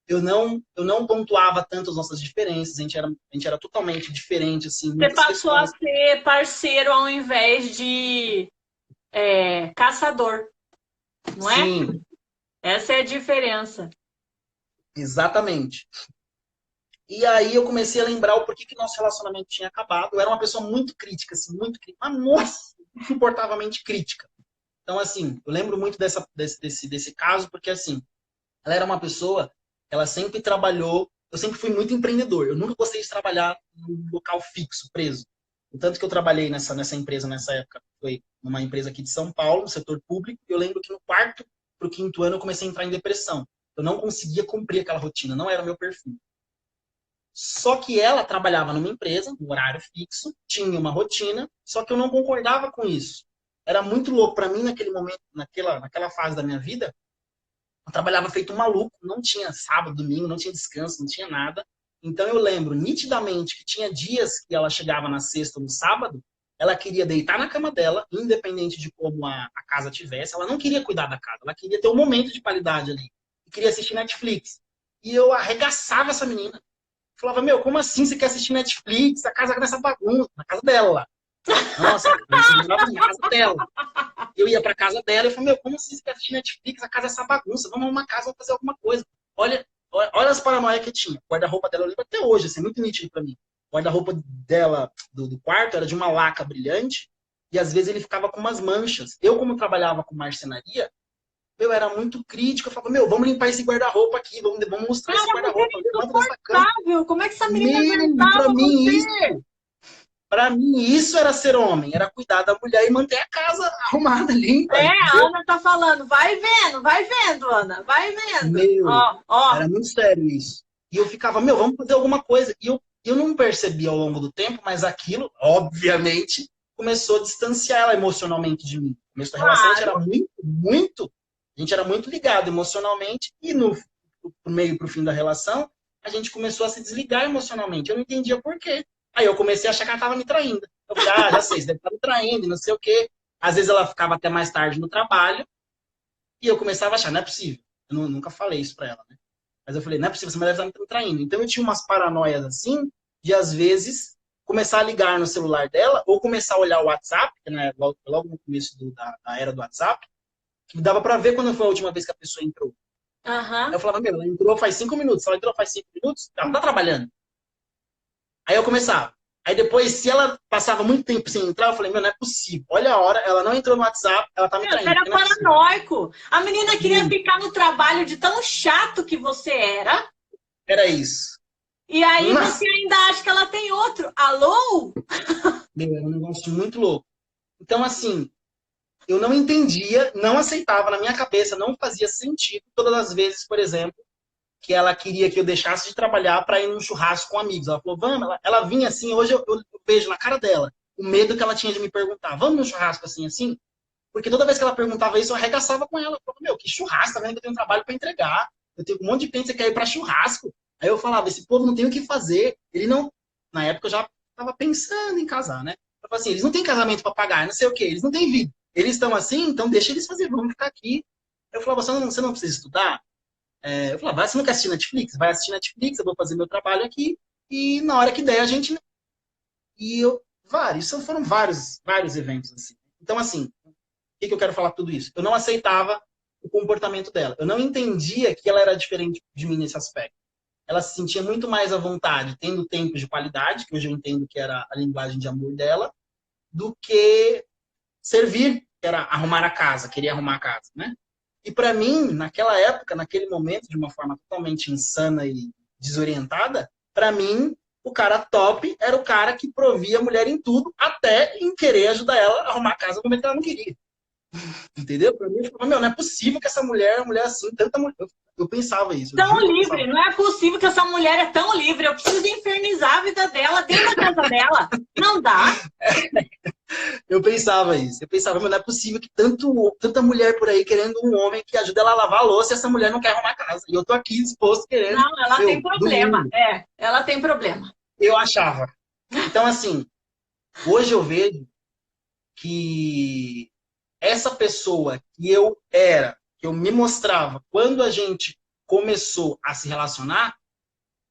eu não pontuava tanto as nossas diferenças, a gente era totalmente diferente, assim, Você muitas passou a questões. ser parceiro ao invés de caçador, não é? Sim, Essa é a diferença. exatamente. E aí eu comecei a lembrar o porquê que nosso relacionamento tinha acabado. Eu era uma pessoa muito crítica, assim, muito crítica. Mas, nossa, insuportavelmente crítica. Então, assim, eu lembro muito desse caso, porque, assim, ela era uma pessoa, ela sempre trabalhou, eu sempre fui muito empreendedor. Eu nunca gostei de trabalhar num local fixo, preso. O tanto que eu trabalhei nessa empresa nessa época, foi numa empresa aqui de São Paulo, no setor público, e eu lembro que no quarto para o quinto ano eu comecei a entrar em depressão. Eu não conseguia cumprir aquela rotina, não era o meu perfil. Só que ela trabalhava numa empresa, um horário fixo, tinha uma rotina, só que eu não concordava com isso. Era muito louco para mim naquele momento, naquela fase da minha vida. Eu trabalhava feito um maluco, não tinha sábado, domingo, não tinha descanso, não tinha nada. Então eu lembro nitidamente que tinha dias que ela chegava na sexta ou no sábado, ela queria deitar na cama dela, independente de como a casa tivesse. Ela não queria cuidar da casa, ela queria ter um momento de qualidade ali. E queria assistir Netflix. E eu arregaçava essa menina. Falava, meu, como assim você quer assistir Netflix? A casa nessa bagunça, na casa dela. Nossa, eu morava na casa dela. Eu ia pra casa dela e falava, meu, como assim você quer assistir Netflix? A casa é essa bagunça, vamos arrumar casa, vamos fazer alguma coisa. Olha as paranoias que tinha. O guarda-roupa dela, eu lembro até hoje, assim, muito nítido pra mim. O guarda-roupa dela, do quarto, era de uma laca brilhante, e às vezes ele ficava com umas manchas. Eu, como trabalhava com marcenaria, eu era muito crítico. Eu falava, vamos limpar esse guarda-roupa aqui, vamos mostrar esse Cara, você guarda-roupa, é levanta dessa cama. insuportável. Como é que essa menina Meu, aguentava você? pra mim isso era ser homem, era cuidar da mulher e manter a casa arrumada, limpa, A entendeu? Ana tá falando, vai vendo, Ana, vai vendo. Meu, Ó, ó. era muito sério isso. E eu ficava, vamos fazer alguma coisa. E eu não percebi ao longo do tempo, mas aquilo, obviamente, começou a distanciar ela emocionalmente de mim. A relação a gente era Claro. a gente era muito ligado emocionalmente e no pro meio pro fim da relação, a gente começou a se desligar emocionalmente. Eu não entendia por quê. Aí eu comecei a achar que ela estava me traindo. Eu falei, já sei, você deve estar me traindo, não sei o quê. Às vezes ela ficava até mais tarde no trabalho e eu começava a achar, não é possível. Nunca falei isso pra ela, né? Mas eu falei, não é possível, essa mulher está me traindo. Então eu tinha umas paranoias assim, de às vezes começar a ligar no celular dela, ou começar a olhar o WhatsApp, né, logo no começo da era do WhatsApp, que dava para ver quando foi a última vez que a pessoa entrou. Aí Aham. eu falava, ela entrou faz 5 minutos. Se ela entrou faz 5 minutos, ela tá trabalhando. Aí eu começava. Aí depois, se ela passava muito tempo sem entrar, eu falei, não é possível. Olha a hora, ela não entrou no WhatsApp, ela tá me Você traindo, era porque não é possível. paranoico. A menina queria Sim, ficar no trabalho de tão chato que você era. era isso. E aí Nossa, você ainda acha que ela tem outro. Alô? era um negócio muito louco. Então, assim, eu não entendia, não aceitava na minha cabeça, não fazia sentido todas as vezes, por exemplo, que ela queria que eu deixasse de trabalhar para ir num churrasco com amigos. Ela falou, vamos, ela vinha assim, hoje eu vejo na cara dela o medo que ela tinha de me perguntar, vamos num churrasco assim, assim? Porque toda vez que ela perguntava isso, eu arregaçava com ela. Eu falava, que churrasco, tá vendo que eu tenho um trabalho para entregar? Eu tenho um monte de cliente que quer ir para churrasco. Aí eu falava, esse povo não tem o que fazer. Ele não. Na época eu já estava pensando em casar, né? Eu falava assim, eles não têm casamento para pagar, não sei o quê, eles não têm vida. Eles estão assim, então deixa eles fazer, vamos ficar aqui. Eu falava, você não precisa estudar? Eu falava, você não quer assistir Netflix? Vai assistir Netflix, eu vou fazer meu trabalho aqui, e na hora que der a gente. E eu. Foram vários eventos assim. Então, assim, que eu quero falar tudo isso? Eu não aceitava o comportamento dela. Eu não entendia que ela era diferente de mim nesse aspecto. Ela se sentia muito mais à vontade, tendo tempo de qualidade, que hoje eu entendo que era a linguagem de amor dela, do que servir, que era arrumar a casa, queria arrumar a casa, né? E para mim, naquela época, naquele momento, de uma forma totalmente insana e desorientada, para mim, o cara top era o cara que provia a mulher em tudo, até em querer ajudar ela a arrumar a casa no momento que ela não queria. Entendeu? Pra mim, eu falava, não é possível que essa mulher, uma mulher assim, tanta mulher. Eu pensava isso, eu Tão juro que eu livre. pensava. Não é possível que essa mulher é tão livre. Eu preciso infernizar a vida dela dentro da casa dela. Não dá. Eu pensava isso. Eu pensava, não é possível que tanta mulher por aí querendo um homem que ajude ela a lavar a louça e essa mulher não quer arrumar a casa. E eu tô aqui disposto, querendo, Não, ela tem problema. domingo. Ela tem problema. Eu achava. Então, assim, hoje eu vejo que essa pessoa que eu era, que eu me mostrava, quando a gente começou a se relacionar,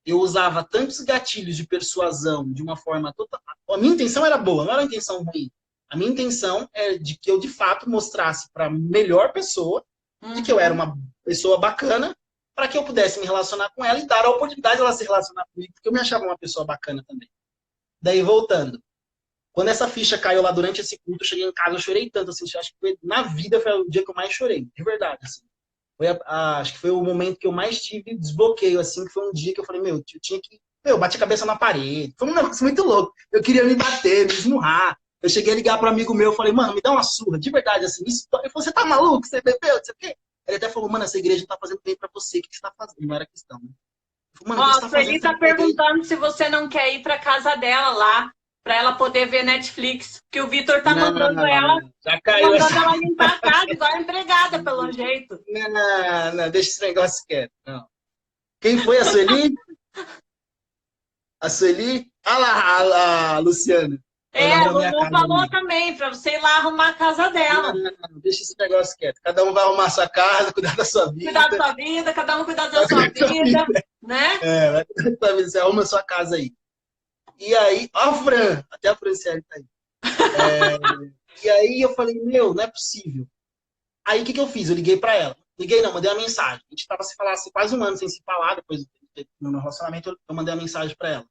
eu usava tantos gatilhos de persuasão de uma forma total. A minha intenção era boa, não era uma intenção ruim. A minha intenção é de que eu, de fato, mostrasse para a melhor pessoa de que eu era Uhum. uma pessoa bacana, para que eu pudesse me relacionar com ela e dar a oportunidade de ela se relacionar comigo, porque eu me achava uma pessoa bacana também. Daí, voltando. Quando essa ficha caiu lá durante esse culto, eu cheguei em casa, eu chorei tanto, assim, acho que na vida foi o dia que eu mais chorei, de verdade, assim. Acho que foi o momento que eu mais tive desbloqueio, assim, que foi um dia que eu falei, eu tinha que. Bati a cabeça na parede. Foi um negócio muito louco. Eu queria me bater, me esmurrar. Eu cheguei a ligar para um amigo meu, falei, mano, me dá uma surra, de verdade, assim. Ele falou, você tá maluco? Você bebeu? Você o quê? Ele até falou, mano, essa igreja não tá fazendo bem para você. O que você tá fazendo? Não era questão, né? Falei, mano, Ó, o que você a tá fazendo Sueli tá na igreja? perguntando se você não quer ir pra casa dela lá, pra ela poder ver Netflix. Que o Vitor Não, já tá caiu mandando essa. ela limpar a casa, igual a empregada, pelo jeito. Não, deixa esse negócio quieto. Não. Quem foi a Sueli? A Sueli? Ah lá, a Luciana. A Falando da minha Lulu casa falou ali. também, pra você ir lá arrumar a casa dela. Não, deixa esse negócio quieto. Cada um vai arrumar a sua casa, cuidar da sua Cuidar da vida. sua vida, cada um cuidar da Vai sua cuidar da sua vida, vida. né? Vai cuidar da sua vida. Você arruma a sua casa aí. E aí, ó, a Fran, até a Franciele tá aí. E aí eu falei, não é possível. Aí o que eu fiz? Eu liguei pra ela. Liguei não, mandei uma mensagem. A gente tava se falar assim, quase um ano sem se falar, depois no meu relacionamento eu mandei uma mensagem pra ela.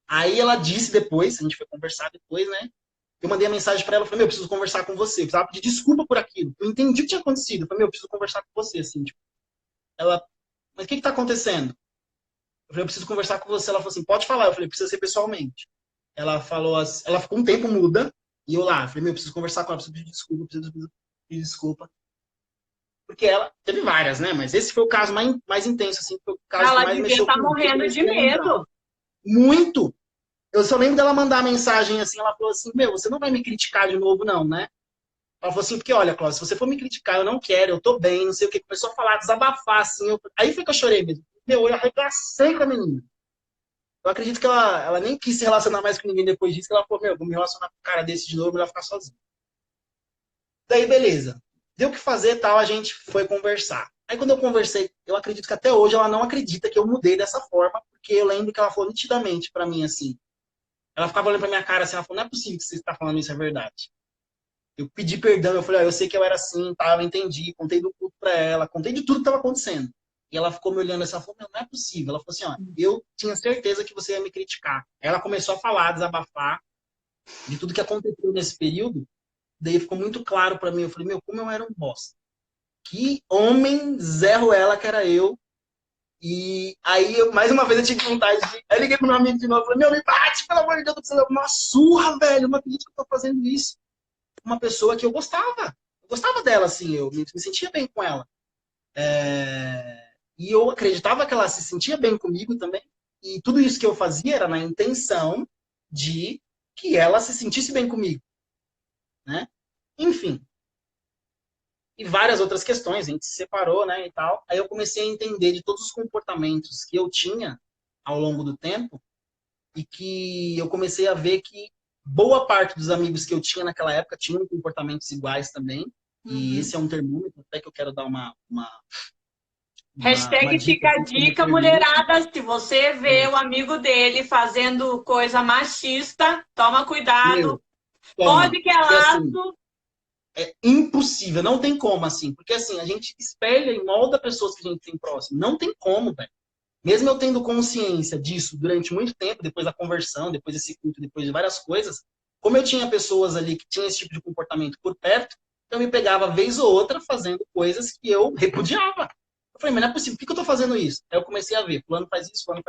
Aí ela disse depois, a gente foi conversar depois, né? Eu mandei a mensagem para ela, falei, meu, eu preciso conversar com você. Eu precisava pedir desculpa por aquilo. Eu entendi o que tinha acontecido. Eu falei, meu, eu preciso conversar com você, assim, tipo. Ela, mas o que tá acontecendo? Eu falei, eu preciso conversar com você. Ela falou assim, pode falar. Eu falei, precisa ser pessoalmente. Ela falou assim, ela ficou um tempo muda, e eu lá, falei, meu, eu preciso conversar com ela, preciso pedir desculpa, preciso pedir desculpa. Porque ela teve várias, né? Mas esse foi o caso mais intenso, assim, foi o caso que Ela mais devia mexeu estar comigo. Eu morrendo de comecei a lembrar. medo. Muito! Eu só lembro dela mandar a mensagem assim, ela falou assim, meu, você não vai me criticar de novo, não, né? Ela falou assim, porque olha, Cláudia, se você for me criticar, eu não quero, eu tô bem, não sei o que. Começou a falar, desabafar, assim. Aí foi que eu chorei mesmo. Meu, eu arregacei com a menina. Eu acredito que ela nem quis se relacionar mais com ninguém depois disso, que ela falou, meu, vou me relacionar com um cara desse de novo, melhor ficar sozinho. Daí, beleza. Deu o que fazer e tal, a gente foi conversar. Aí quando eu conversei, eu acredito que até hoje ela não acredita que eu mudei dessa forma, porque eu lembro que ela falou nitidamente pra mim assim. Ela ficava olhando pra minha cara assim, ela falou, não é possível que você está falando isso, é verdade. Eu pedi perdão, eu falei, eu sei que eu era assim, tá, eu entendi, contei do culto pra ela, contei de tudo que estava acontecendo. E ela ficou me olhando assim, ela falou, não é possível. Ela falou assim, ó, eu tinha certeza que você ia me criticar. Ela começou a falar, desabafar de tudo que aconteceu nesse período, daí ficou muito claro pra mim, eu falei, meu, como eu era um bosta. Que homem zero ela que era eu. E aí, mais uma vez, eu tive vontade de... Aí eu liguei pro meu amigo de novo, falei, meu, me bate, pelo amor de Deus, eu tô precisando de uma surra, velho, não acredito que eu tô fazendo isso. Uma pessoa que eu gostava. Eu gostava dela, assim, eu me sentia bem com ela. E eu acreditava que ela se sentia bem comigo também. E tudo isso que eu fazia era na intenção de que ela se sentisse bem comigo, né? Enfim. E várias outras questões, a gente se separou, né, e tal. Aí eu comecei a entender de todos os comportamentos que eu tinha ao longo do tempo e que eu comecei a ver que boa parte dos amigos que eu tinha naquela época tinham comportamentos iguais também. E Uhum. esse é um termômetro até que eu quero dar uma Hashtag dica fica a aqui como dica, termômetro. mulherada. Se você vê É, o amigo dele fazendo coisa machista, toma cuidado. meu, toma. Pode que é Porque assim, laço. é impossível, não tem como assim. Porque assim, a gente espelha e molda pessoas que a gente tem próximo. Não tem como, velho. Mesmo eu tendo consciência disso durante muito tempo, depois da conversão, depois desse culto, depois de várias coisas, como eu tinha pessoas ali que tinham esse tipo de comportamento por perto, eu me pegava vez ou outra fazendo coisas que eu repudiava. Eu falei, mas não é possível, por que eu tô fazendo isso? Aí eu comecei a ver, fulano faz isso, fulano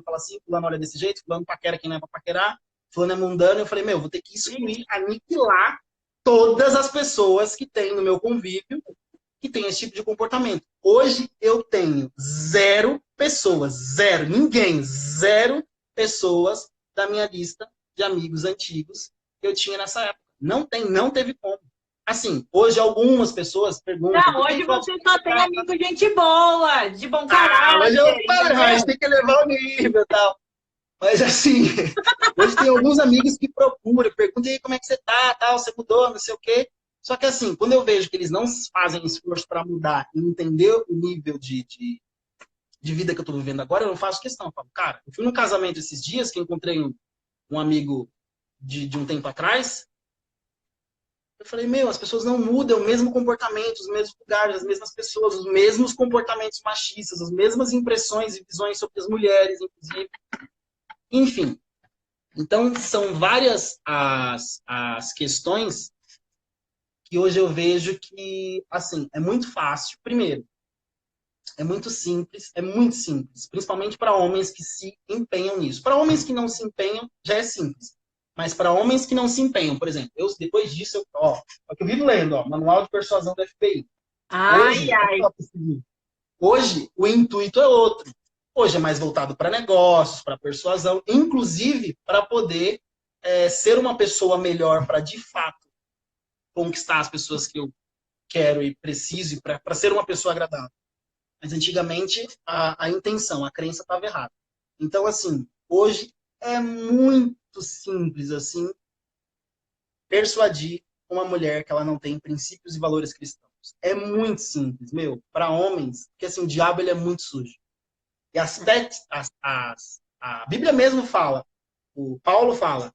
fala assim, fulano olha desse jeito, fulano paquera quem não é pra paquerar, fulano é mundano. Eu falei, meu, vou ter que excluir, aniquilar todas as pessoas que tem no meu convívio que tem esse tipo de comportamento. Hoje eu tenho zero pessoas, zero, ninguém, zero pessoas da minha lista de amigos antigos que eu tinha nessa época. Não teve como. Assim, hoje algumas pessoas perguntam Não, por que hoje Cláudio você tem só essa tem cara? amigo gente boa, de bom Ah, mas eu, caráter, a gente entendeu? tem que elevar o nível e tal. Mas assim, hoje tem alguns amigos que procuram, perguntam aí como é que você tá, tal, você mudou, não sei o quê. Só que assim, quando eu vejo que eles não fazem esforço para mudar e entender o nível de vida que eu tô vivendo agora, eu não faço questão. Eu falo, cara, eu fui num casamento esses dias que eu encontrei um amigo de um tempo atrás. Eu falei, meu, as pessoas não mudam, o mesmo comportamento, os mesmos lugares, as mesmas pessoas, os mesmos comportamentos machistas, as mesmas impressões e visões sobre as mulheres, inclusive. Enfim, então, são várias as questões que hoje eu vejo que, assim, é muito fácil. Primeiro, é muito simples, principalmente para homens que se empenham nisso. Para homens que não se empenham, já é simples. Mas para homens que não se empenham, por exemplo, eu, depois disso, ó, é o que eu vivo lendo, ó, Manual de Persuasão do FBI. Ai, Hoje, ai. hoje, o intuito é outro. Hoje é mais voltado para negócios, para persuasão, inclusive para poder ser uma pessoa melhor para, de fato, conquistar as pessoas que eu quero e preciso para ser uma pessoa agradável. Mas antigamente a intenção, a crença estava errada. Então, assim, hoje é muito simples assim persuadir uma mulher que ela não tem princípios e valores cristãos. É muito simples, meu, para homens, porque assim, o diabo ele é muito sujo. E a Bíblia mesmo fala, o Paulo fala,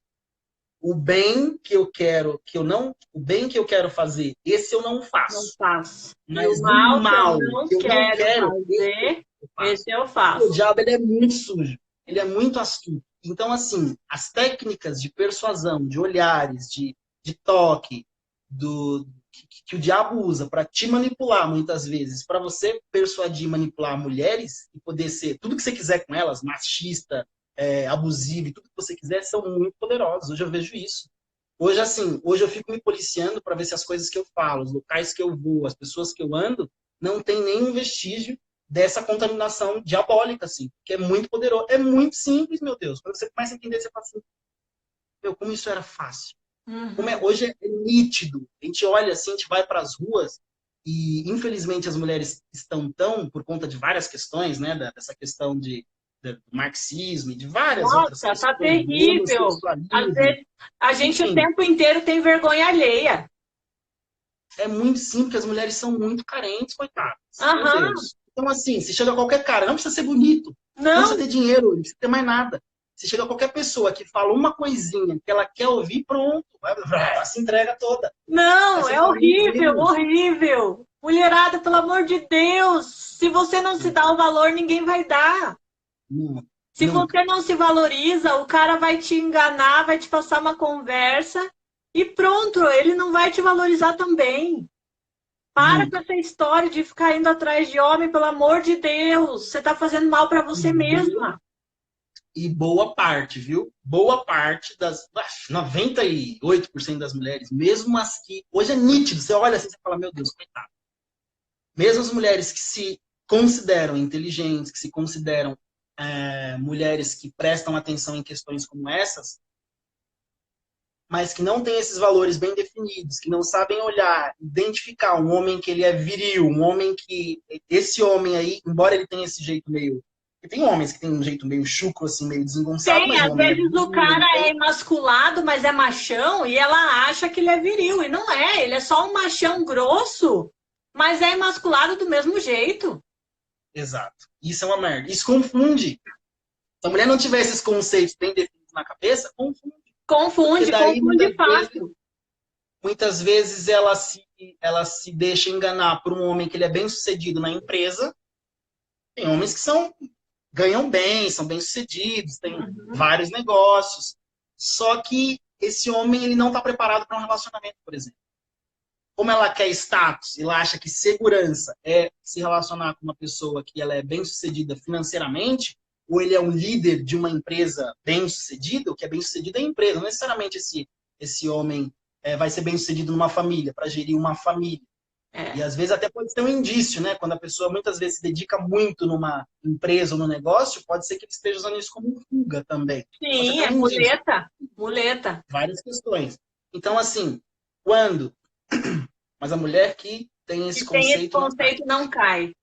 o bem que eu quero, que eu não, o bem que eu quero fazer, esse eu não Não faço. faço. E o Mas o mal que eu mal não que eu não quero quero, esse fazer, eu faço. esse eu O faço. diabo ele é muito sujo, ele é muito astuto. Então, assim, as técnicas de persuasão, de olhares, de toque, que o diabo usa para te manipular muitas vezes, para você persuadir e manipular mulheres e poder ser tudo que você quiser com elas, machista, abusivo e tudo que você quiser, são muito poderosos. Hoje eu vejo isso. Hoje, assim, hoje eu fico me policiando para ver se as coisas que eu falo, os locais que eu vou, as pessoas que eu ando, não tem nenhum vestígio dessa contaminação diabólica, assim, que é muito poderoso. É muito simples, meu Deus. Quando você começa a entender, você fala assim, meu, como isso era fácil. Uhum. Hoje é nítido. A gente olha assim, a gente vai para as ruas e, infelizmente, as mulheres estão tão, por conta de várias questões, né, dessa questão do marxismo e de várias outras Nossa, tá questões, do terrível. Às homossexualismo, vezes, a gente o enfim, tempo inteiro tem vergonha alheia. é muito simples, as mulheres são muito carentes, coitadas. Meu Aham. Deus. Então, assim, se chega qualquer cara, não precisa ser bonito, não precisa Não, ter dinheiro, não precisa ter mais nada. Se chega qualquer pessoa que fala uma coisinha que ela quer ouvir, pronto, ela se entrega toda. Aí não, você é fala, meu horrível, Deus. horrível. Mulherada, pelo amor de Deus, se você não se Não, dá o valor, ninguém vai dar. não, Se nunca. você não se valoriza, o cara vai te enganar, vai te passar uma conversa e pronto, ele não vai te valorizar também. Para com Nunca. essa história de ficar indo atrás de homem, pelo amor de Deus. Você está fazendo mal para E você mesma. boa parte, viu? Boa parte das 98% das mulheres, mesmo as que. Hoje é nítido, você olha assim e fala, meu Deus, coitado. Mesmo as mulheres que se consideram inteligentes, que se consideram mulheres que prestam atenção em questões como essas, mas que não têm esses valores bem definidos, que não sabem olhar, identificar um homem que ele é viril, um homem que esse homem aí, embora ele tenha esse jeito meio, e tem homens que têm um jeito meio chucro assim, meio desengonçado, Tem, mas o às homem é vezes o viril, ele cara é tem, emasculado, mas é machão, e ela acha que ele é viril, e não é, ele é só um machão grosso, mas é emasculado do mesmo jeito. exato. Isso é uma merda. Isso confunde. Se a mulher não tiver esses conceitos bem definidos na cabeça, confunde. Porque Confunde, daí confunde fácil. muitas vezes ela se deixa enganar por um homem que ele é bem sucedido na empresa. Tem homens que ganham bem, são bem sucedidos, têm Uhum. vários negócios. Só que esse homem ele não está preparado para um relacionamento, por exemplo. Como ela quer status, ela acha que segurança é se relacionar com uma pessoa que ela é bem sucedida financeiramente, ou ele é um líder de uma empresa bem sucedida, o que é bem sucedido é a empresa. Não necessariamente esse homem vai ser bem sucedido numa família, para gerir uma família. E É. às vezes até pode ter um indício, né? Quando a pessoa muitas vezes se dedica muito numa empresa ou no negócio, pode ser que ele esteja usando isso como fuga também. Pode ser Sim, até é um indício. muleta, muleta. Várias questões. Então, assim, quando. Mas a mulher que tem E esse tem esse conceito não cai. conceito, não cai.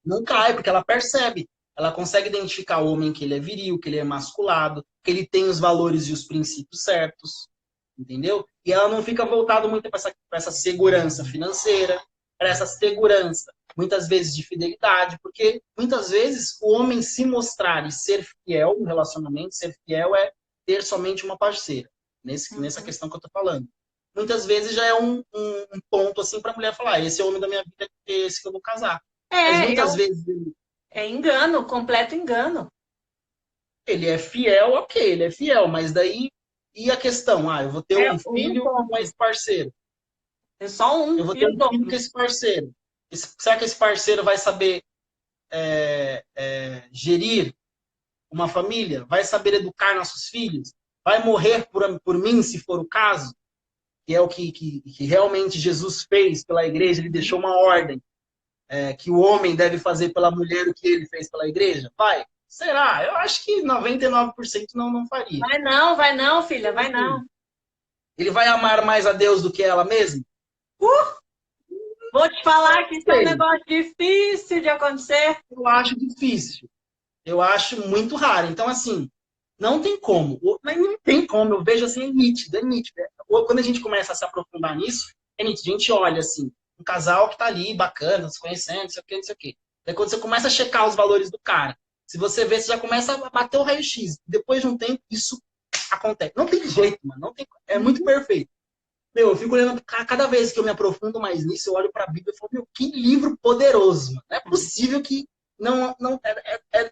Não cai, porque ela percebe. Ela consegue identificar o homem que ele é viril, que ele é masculado, que ele tem os valores e os princípios certos. Entendeu? E ela não fica voltada muito para essa segurança financeira, para essa segurança, muitas vezes, de fidelidade, porque muitas vezes o homem se mostrar e ser fiel no relacionamento, ser fiel é ter somente uma parceira, nessa Uhum. questão que eu estou falando. Muitas vezes já é um ponto assim para a mulher falar: esse é o homem da minha vida, é esse que eu vou casar. Mas É, muitas vezes é engano, completo engano. ele é fiel, ok, ele é fiel, mas daí e a questão? Eu vou ter É um um filho com ponto. esse parceiro. É só Eu um vou e ter os um filho com outros. esse parceiro. Será que esse parceiro vai saber gerir uma família? Vai saber educar nossos filhos? Vai morrer por mim, se for o caso? Que é o que realmente Jesus fez pela igreja, ele deixou uma ordem que o homem deve fazer pela mulher o que ele fez pela igreja? Vai. Será? Eu acho que 99% não faria. Vai não, filha, Então, vai assim, não. ele vai amar mais a Deus do que ela mesma? Vou te falar que isso é um Sei. negócio difícil de acontecer. Eu acho difícil. Eu acho muito raro. Então, assim, não tem como. Mas não tem como. Eu vejo assim, é nítido, é nítido. Quando a gente começa a se aprofundar nisso, é nítido. A gente olha assim, um casal que tá ali, bacana, se conhecendo, não sei o quê, não sei o quê. Daí quando você começa a checar os valores do cara, se você vê, você já começa a bater o raio-x. Depois de um tempo, isso acontece. Não tem jeito, mano. Não tem, é muito Uhum. perfeito. Meu, eu fico olhando, cada vez que eu me aprofundo mais nisso, eu olho para a Bíblia e falo, meu, que livro poderoso, mano. Não é possível que não é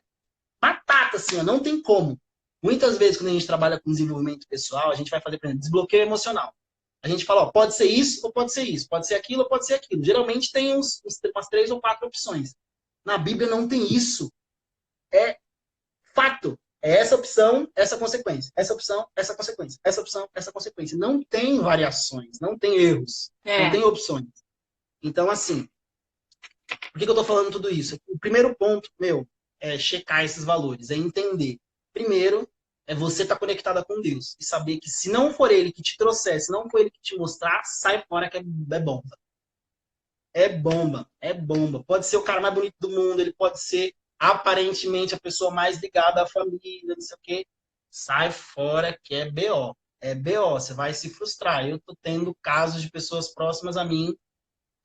batata, assim, ó, não tem como. Muitas vezes, quando a gente trabalha com desenvolvimento pessoal, a gente vai fazer, por exemplo, desbloqueio emocional. A gente fala, ó, pode ser isso ou pode ser isso, pode ser aquilo ou pode ser aquilo. Geralmente tem umas 3 ou 4 opções. Na Bíblia não tem isso. É fato. É essa opção, essa consequência. Essa opção, essa consequência. Essa opção, essa consequência. Não tem variações, não tem erros, não É. tem opções. Então, assim, por que eu tô falando tudo isso? O primeiro ponto, meu, é checar esses valores, é entender. Primeiro, é você estar conectada com Deus e saber que se não for Ele que te trouxer, se não for Ele que te mostrar, sai fora que é bomba. É bomba, é bomba. Pode ser o cara mais bonito do mundo, ele pode ser aparentemente a pessoa mais ligada à família, não sei o quê. Sai fora que é BO. É BO, você vai se frustrar. Eu tô tendo casos de pessoas próximas a mim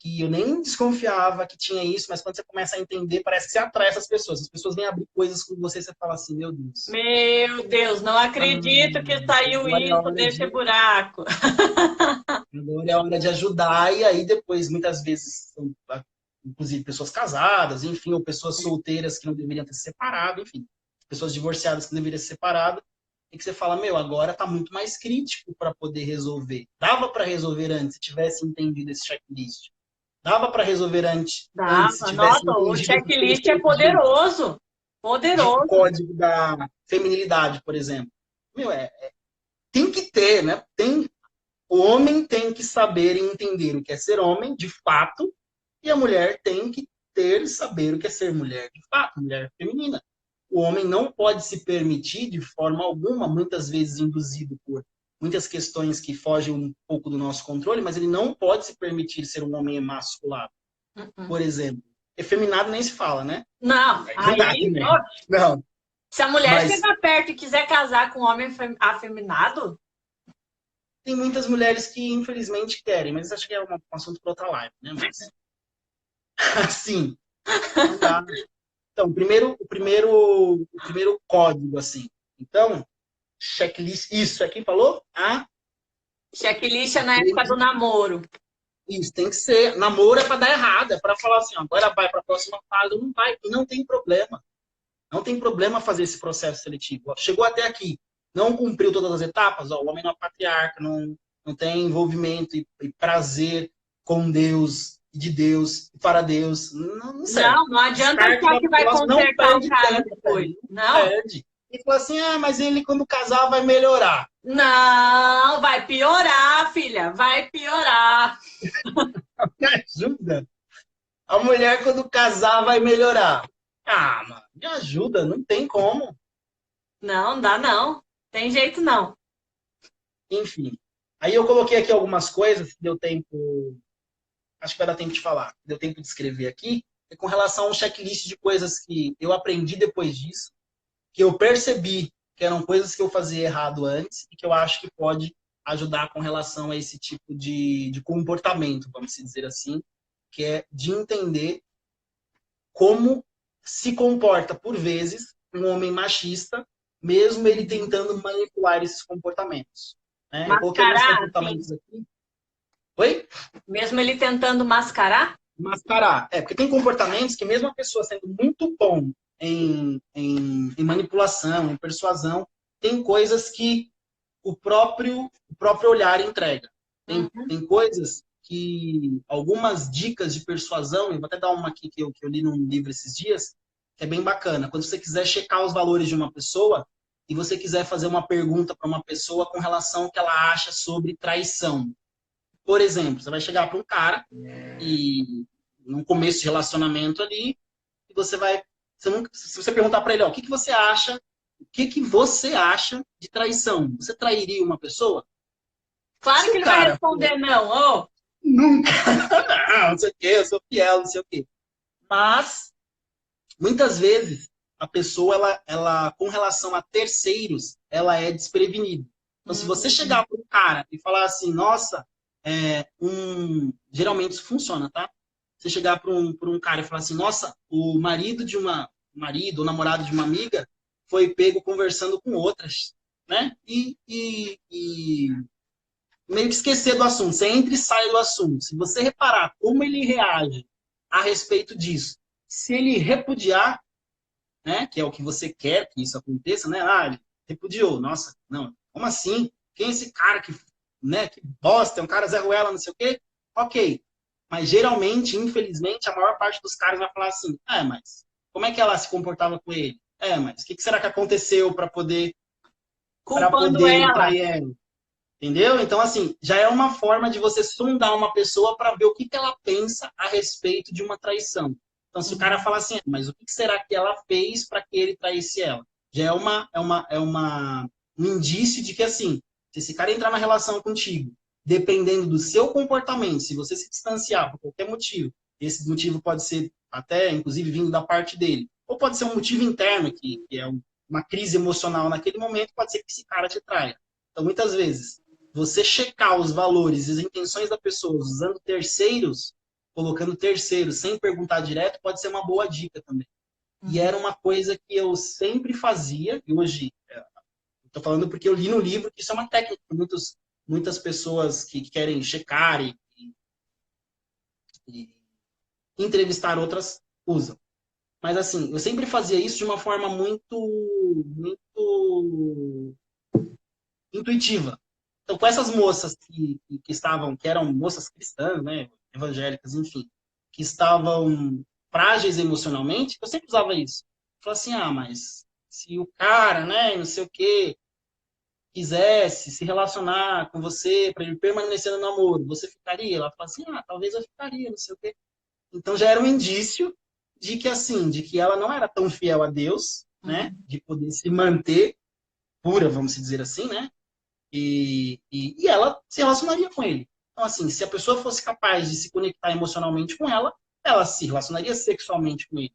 que eu nem desconfiava que tinha isso, mas quando você começa a entender, parece que você atrai essas pessoas. As pessoas vêm abrir coisas com você e você fala assim, meu Deus. Meu Deus, não acredito que saiu Agora é a isso hora desse de buraco. Agora é a hora de ajudar, e aí depois, muitas vezes, são, inclusive pessoas casadas, enfim, ou pessoas solteiras que não deveriam ter se separado, enfim, pessoas divorciadas que não deveriam ter se separado, e que você fala, meu, agora tá muito mais crítico para poder resolver. Dava para resolver antes, se tivesse entendido esse checklist. Dava para resolver antes, se Dava. tivesse Nossa, o entendido esse checklist é conceito poderoso. de Poderoso. código da feminilidade, por exemplo. Meu, tem que ter, né? O homem tem que saber e entender o que é ser homem, de fato, e a mulher tem que ter e saber o que é ser mulher, de fato, mulher feminina. O homem não pode se permitir, de forma alguma, muitas vezes induzido por muitas questões que fogem um pouco do nosso controle, mas ele não pode se permitir ser um homem emasculado, Uh-uh. por exemplo. Efeminado nem se fala, né? Não, aí, ó, Não, se a mulher mas chegar perto e quiser casar com um homem afeminado, tem muitas mulheres que infelizmente querem, mas isso acho que é um assunto para outra live, né? Mas assim, não dá. Então, o primeiro código, assim. Então, checklist, isso, é quem falou? checklist é na época do namoro. Isso, tem que ser. Namoro é para dar errado, é para falar assim, ó, agora vai para a próxima fase, não vai, e não tem problema. Não tem problema fazer esse processo seletivo. Ó, chegou até aqui, não cumpriu todas as etapas, ó, o homem não é patriarca, não tem envolvimento e prazer com Deus, de Deus, para Deus, não serve. Não adianta Descarte achar da que vai população, não consertar o perde cara tempo, depois. não Não, perde. E fala assim, mas ele quando casar vai melhorar. não, vai piorar, filha, vai piorar. Me ajuda. A mulher quando casar vai melhorar. Mano, me ajuda, não tem como. Não, dá não. Tem jeito não. Enfim. Aí eu coloquei aqui algumas coisas que deu tempo. Acho que vai dar tempo de falar. Deu tempo de escrever aqui. É com relação a um checklist de coisas que eu aprendi depois disso, que eu percebi que eram coisas que eu fazia errado antes e que eu acho que pode ajudar com relação a esse tipo de comportamento, vamos dizer assim, que é de entender como se comporta, por vezes, um homem machista, mesmo ele tentando manipular esses comportamentos. Né? Eu coloquei alguns Mascarar, assim. comportamentos aqui. Oi? Mesmo ele tentando mascarar? Mascarar. Porque tem comportamentos que mesmo a pessoa sendo muito bom em manipulação, em persuasão, tem coisas que o próprio olhar entrega. Tem coisas que, algumas dicas de persuasão, eu vou até dar uma aqui que eu li num livro esses dias, que é bem bacana. Quando você quiser checar os valores de uma pessoa e você quiser fazer uma pergunta para uma pessoa com relação ao que ela acha sobre traição. Por exemplo, você vai chegar para um cara e num começo de relacionamento ali, e você vai, se você perguntar para ele, ó, o que você acha, o que você acha de traição? Você trairia uma pessoa? Claro Se que o ele vai cara responder não. nunca, não sei o quê, eu sou fiel, não sei o quê. Mas muitas vezes a pessoa ela com relação a terceiros, ela é desprevenida. Então, se você chegar para um cara e falar assim, nossa, geralmente isso funciona, tá? Você chegar para um cara e falar assim, nossa, o marido ou namorado de uma amiga foi pego conversando com outras, né? E meio que esquecer do assunto. Você entra e sai do assunto. Se você reparar como ele reage a respeito disso, se ele repudiar, né, que é o que você quer que isso aconteça, né? Ele repudiou. Nossa, não. Como assim? Quem é esse cara que né, que bosta, é um cara Zé Ruela, não sei o quê. Ok. Mas geralmente, infelizmente, a maior parte dos caras vai falar assim, mas como é que ela se comportava com ele? Mas o que será que aconteceu para Culpando poder ele ela. trair ela? Entendeu? Então, assim, já é uma forma de você sondar uma pessoa para ver o que ela pensa a respeito de uma traição. Então, se o cara fala assim, mas o que será que ela fez para que ele traísse ela? Já um indício de que, assim, se esse cara entrar na relação contigo, dependendo do seu comportamento, se você se distanciar por qualquer motivo, esse motivo pode ser até, inclusive, vindo da parte dele, ou pode ser um motivo interno, que é uma crise emocional naquele momento, pode ser que esse cara te traia. Então, muitas vezes, você checar os valores e as intenções da pessoa usando terceiros, colocando terceiros sem perguntar direto, pode ser uma boa dica também. E era uma coisa que eu sempre fazia, e hoje, estou falando porque eu li no livro que isso é uma técnica que muitas pessoas que querem checar e entrevistar outras usam. Mas assim, eu sempre fazia isso de uma forma muito intuitiva. Então, com essas moças que eram moças cristãs, né, evangélicas, enfim, que estavam frágeis emocionalmente, eu sempre usava isso. Eu falava assim, mas se o cara, né, não sei o quê, quisesse se relacionar com você para ele permanecer no namoro, você ficaria? Ela fala assim, talvez eu ficaria, não sei o quê. Então já era um indício de que assim, de que ela não era tão fiel a Deus, né, de poder se manter pura, vamos dizer assim, né, e ela se relacionaria com ele. Então, assim, se a pessoa fosse capaz de se conectar emocionalmente com ela se relacionaria sexualmente com ele.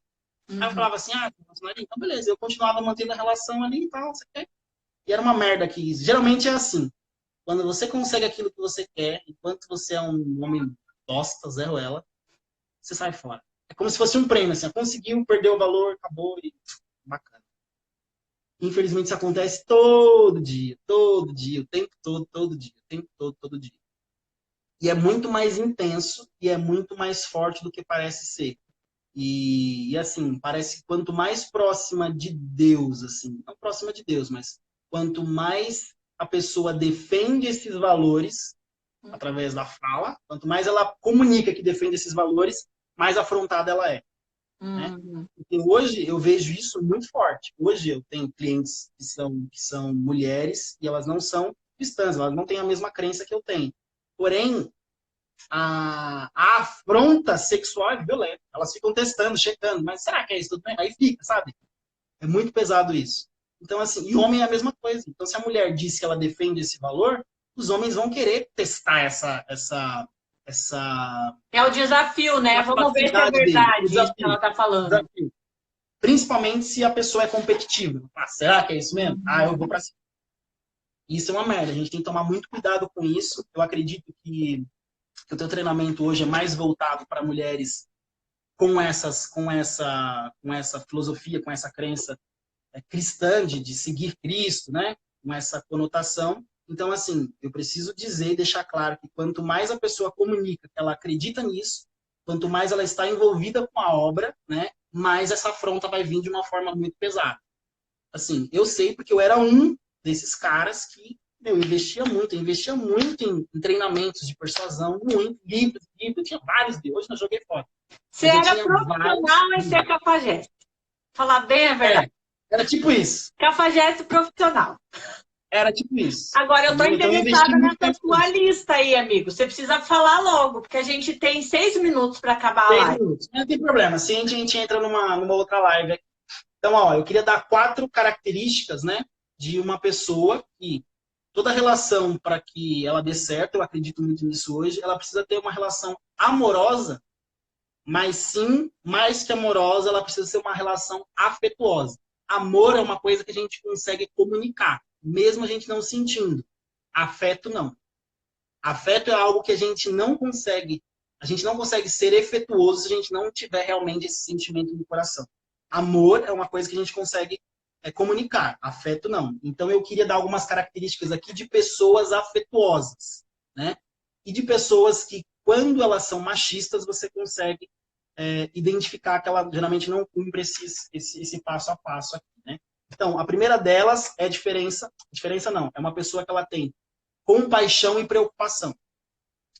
Aí eu falava assim, se relacionaria? Então, beleza. Eu continuava mantendo a relação ali e tal, você quer? E era uma merda que geralmente é assim. Quando você consegue aquilo que você quer, enquanto você é um homem bosta, zero ela, você sai fora. É como se fosse um prêmio, assim, conseguiu, perdeu o valor, acabou e bacana. Infelizmente, isso acontece todo dia, o tempo todo dia, o tempo todo dia. E é muito mais intenso e é muito mais forte do que parece ser. E assim, parece que quanto mais próxima de Deus, assim, não próxima de Deus, mas quanto mais a pessoa defende esses valores através da fala, quanto mais ela comunica que defende esses valores, mais afrontada ela é. Né? Porque hoje eu vejo isso muito forte. Hoje eu tenho clientes que são mulheres e elas não são cristãs, elas não têm a mesma crença que eu tenho. Porém, a afronta sexual é violenta. Elas ficam testando, checando, mas será que é isso tudo bem? Aí fica, sabe? É muito pesado isso. Então, assim, e homem é a mesma coisa. Então, se a mulher diz que ela defende esse valor, os homens vão querer testar essa É o desafio, né? Vamos ver se é capacidade dele, o verdade isso que ela desafio. está falando. Desafio. Principalmente se a pessoa é competitiva. Será que é isso mesmo? Eu vou pra cima. Isso é uma merda. A gente tem que tomar muito cuidado com isso. Eu acredito que o teu treinamento hoje é mais voltado para mulheres com essa filosofia, com essa crença cristã de seguir Cristo, né? Com essa conotação. Então, assim, eu preciso dizer e deixar claro que quanto mais a pessoa comunica que ela acredita nisso, quanto mais ela está envolvida com a obra, né? Mais essa afronta vai vir de uma forma muito pesada. Assim, eu sei porque eu era um desses caras que eu investia muito em treinamentos de persuasão, muito, livros, tinha vários livros, hoje eu joguei fora. Você Mas eu era tinha vários profissional em ser livros. cafajeste. Falar bem a verdade. Era tipo isso. Cafajeste profissional. Era tipo isso. Agora, eu estou Entendeu? Então eu investi interessada muito nessa tempo sua nisso. lista aí, amigo. Você precisa falar logo, porque a gente tem 6 minutos para acabar a 6 live. minutos. Não tem problema. Assim a gente entra numa outra live aqui. Então, eu queria dar 4 características, né, de uma pessoa que toda relação para que ela dê certo, eu acredito muito nisso hoje, ela precisa ter uma relação amorosa, mas sim, mais que amorosa, ela precisa ser uma relação afetuosa. Amor é uma coisa que a gente consegue comunicar, mesmo a gente não sentindo. Afeto não. Afeto é algo que a gente não consegue ser efetuoso se a gente não tiver realmente esse sentimento no coração. Amor é uma coisa que a gente consegue comunicar, afeto não. Então eu queria dar algumas características aqui de pessoas afetuosas, né? E de pessoas que, quando elas são machistas, você consegue identificar que ela geralmente não cumpre esse passo a passo aqui, né? Então, a primeira delas é diferença não, é uma pessoa que ela tem compaixão e preocupação,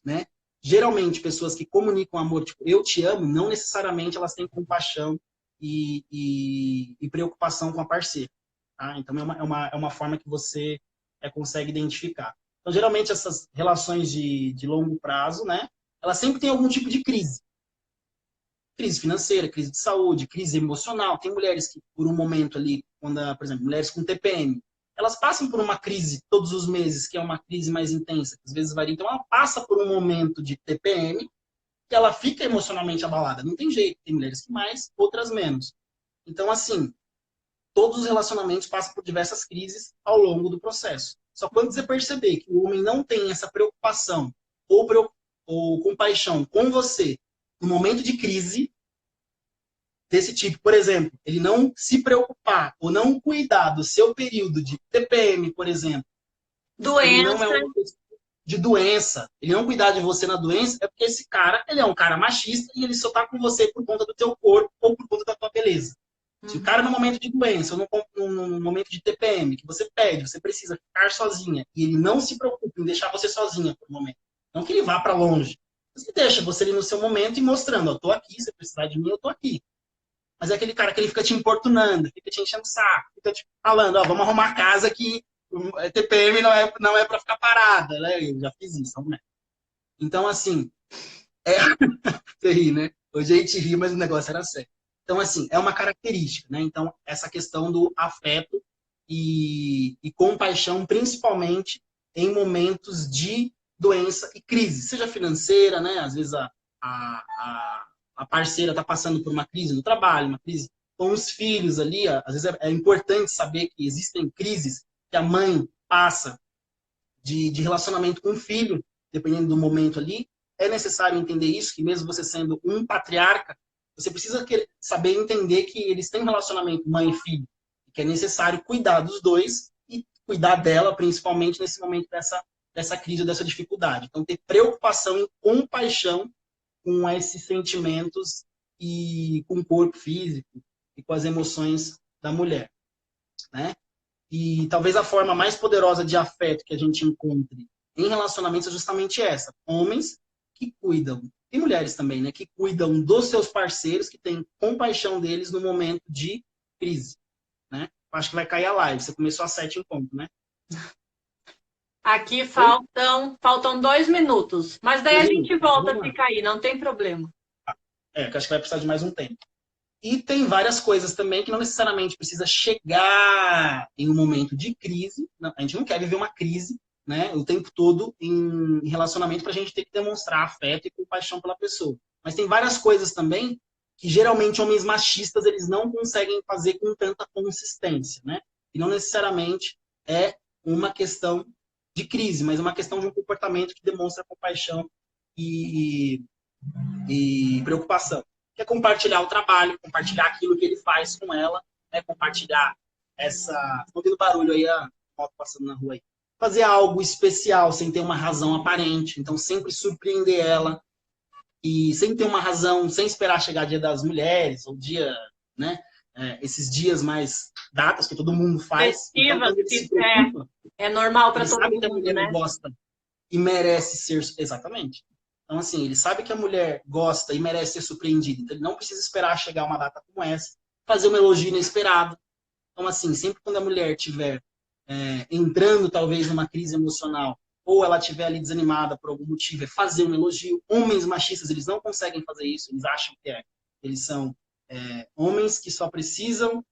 né? Geralmente, pessoas que comunicam amor, tipo, eu te amo, não necessariamente elas têm compaixão e preocupação com a parceira. Tá? Então, é uma forma que você consegue identificar. Então, geralmente, essas relações de longo prazo, né? Elas sempre têm algum tipo de crise. Crise financeira, crise de saúde, crise emocional. Tem mulheres que, por um momento ali, quando, por exemplo, mulheres com TPM, elas passam por uma crise todos os meses, que é uma crise mais intensa, que às vezes varia. Então, ela passa por um momento de TPM que ela fica emocionalmente abalada. Não tem jeito. Tem mulheres que mais, outras menos. Então, assim, todos os relacionamentos passam por diversas crises ao longo do processo. Só quando você perceber que o homem não tem essa preocupação ou compaixão com você no momento de crise desse tipo, por exemplo, ele não se preocupar ou não cuidar do seu período de TPM, por exemplo, ele não é Doença. uma pessoa de doença, ele não cuidar de você na doença, é porque esse cara, ele é um cara machista e ele só tá com você por conta do teu corpo ou por conta da tua beleza. Se o cara no momento de doença ou no momento de TPM, que você pede, você precisa ficar sozinha, e ele não se preocupa em deixar você sozinha por um momento, não que ele vá para longe, você deixa você ali no seu momento e mostrando, eu tô aqui, se precisar de mim, eu tô aqui. Mas é aquele cara que ele fica te importunando, fica te enchendo o saco, fica te falando, ó, vamos arrumar a casa que TPM não é para ficar parada, né? Eu já fiz isso, né? Então, assim, você ri, né? Hoje a gente ri, mas o negócio era sério. Então, assim, é uma característica, né? Então, essa questão do afeto e compaixão, principalmente em momentos de doença e crise, seja financeira, né? Às vezes a parceira está passando por uma crise no trabalho, uma crise com os filhos ali. Às vezes é importante saber que existem crises que a mãe passa de relacionamento com o filho, dependendo do momento ali. É necessário entender isso, que mesmo você sendo um patriarca, você precisa saber entender que eles têm um relacionamento mãe e filho, que é necessário cuidar dos dois e cuidar dela, principalmente nesse momento dessa crise, dessa dificuldade. Então, ter preocupação e compaixão com esses sentimentos e com o corpo físico e com as emoções da mulher, né? E talvez a forma mais poderosa de afeto que a gente encontre em relacionamentos é justamente essa. Homens que cuidam, e mulheres também, né? Que cuidam dos seus parceiros, que têm compaixão deles no momento de crise, né? Acho que vai cair a live. Você começou às 7 em ponto, né? Aqui faltam 2 minutos. Mas daí a gente volta a ficar aí, não tem problema. Que acho que vai precisar de mais um tempo. E tem várias coisas também que não necessariamente precisa chegar em um momento de crise. A gente não quer viver uma crise, né, o tempo todo em relacionamento para a gente ter que demonstrar afeto e compaixão pela pessoa. Mas tem várias coisas também que geralmente homens machistas eles não conseguem fazer com tanta consistência, né? E não necessariamente é uma questão de crise, mas é uma questão de um comportamento que demonstra compaixão e preocupação. Que é compartilhar o trabalho, compartilhar aquilo que ele faz com ela, né? Compartilhar essa... Estou ouvindo barulho aí, a moto passando na rua aí. Fazer algo especial sem ter uma razão aparente. Então, sempre surpreender ela. E sem ter uma razão, sem esperar chegar Dia das Mulheres, ou dia, né? Esses dias mais datas que todo mundo faz. Festivas, então, ele se preocupa, é normal para todo sabe mundo, que a mulher né? gosta e merece ser... Exatamente. Então, assim, ele sabe que a mulher gosta e merece ser surpreendida. Então, ele não precisa esperar chegar uma data como essa, fazer um elogio inesperado. Então, assim, sempre quando a mulher estiver entrando, talvez, numa crise emocional, ou ela estiver ali desanimada por algum motivo, é fazer um elogio. Homens machistas, eles não conseguem fazer isso. Eles acham que eles são homens que só precisam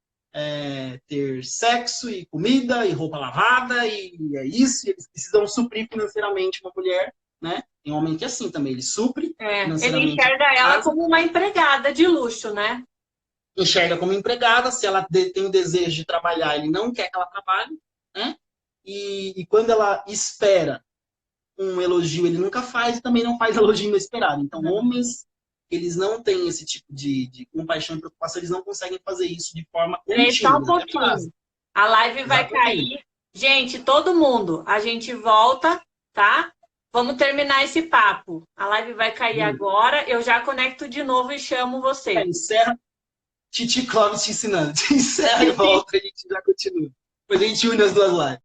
ter sexo e comida e roupa lavada, e é isso. E eles precisam suprir financeiramente uma mulher, né? Tem um homem que é assim também, ele supre financeiramente. Ele enxerga ela como uma empregada de luxo, né? Enxerga como empregada, se ela tem o desejo de trabalhar, ele não quer que ela trabalhe, né? E quando ela espera um elogio, ele nunca faz e também não faz elogio inesperado. Então, homens, eles não têm esse tipo de compaixão e preocupação, eles não conseguem fazer isso de forma contínua. Só um pouquinho. A live vai cair. Gente, todo mundo, a gente volta, tá? Vamos terminar esse papo. A live vai cair agora. Eu já conecto de novo e chamo vocês. Encerra. Titi Clóvis te ensinando. Encerra e volta, a gente já continua. Depois a gente une as duas lives.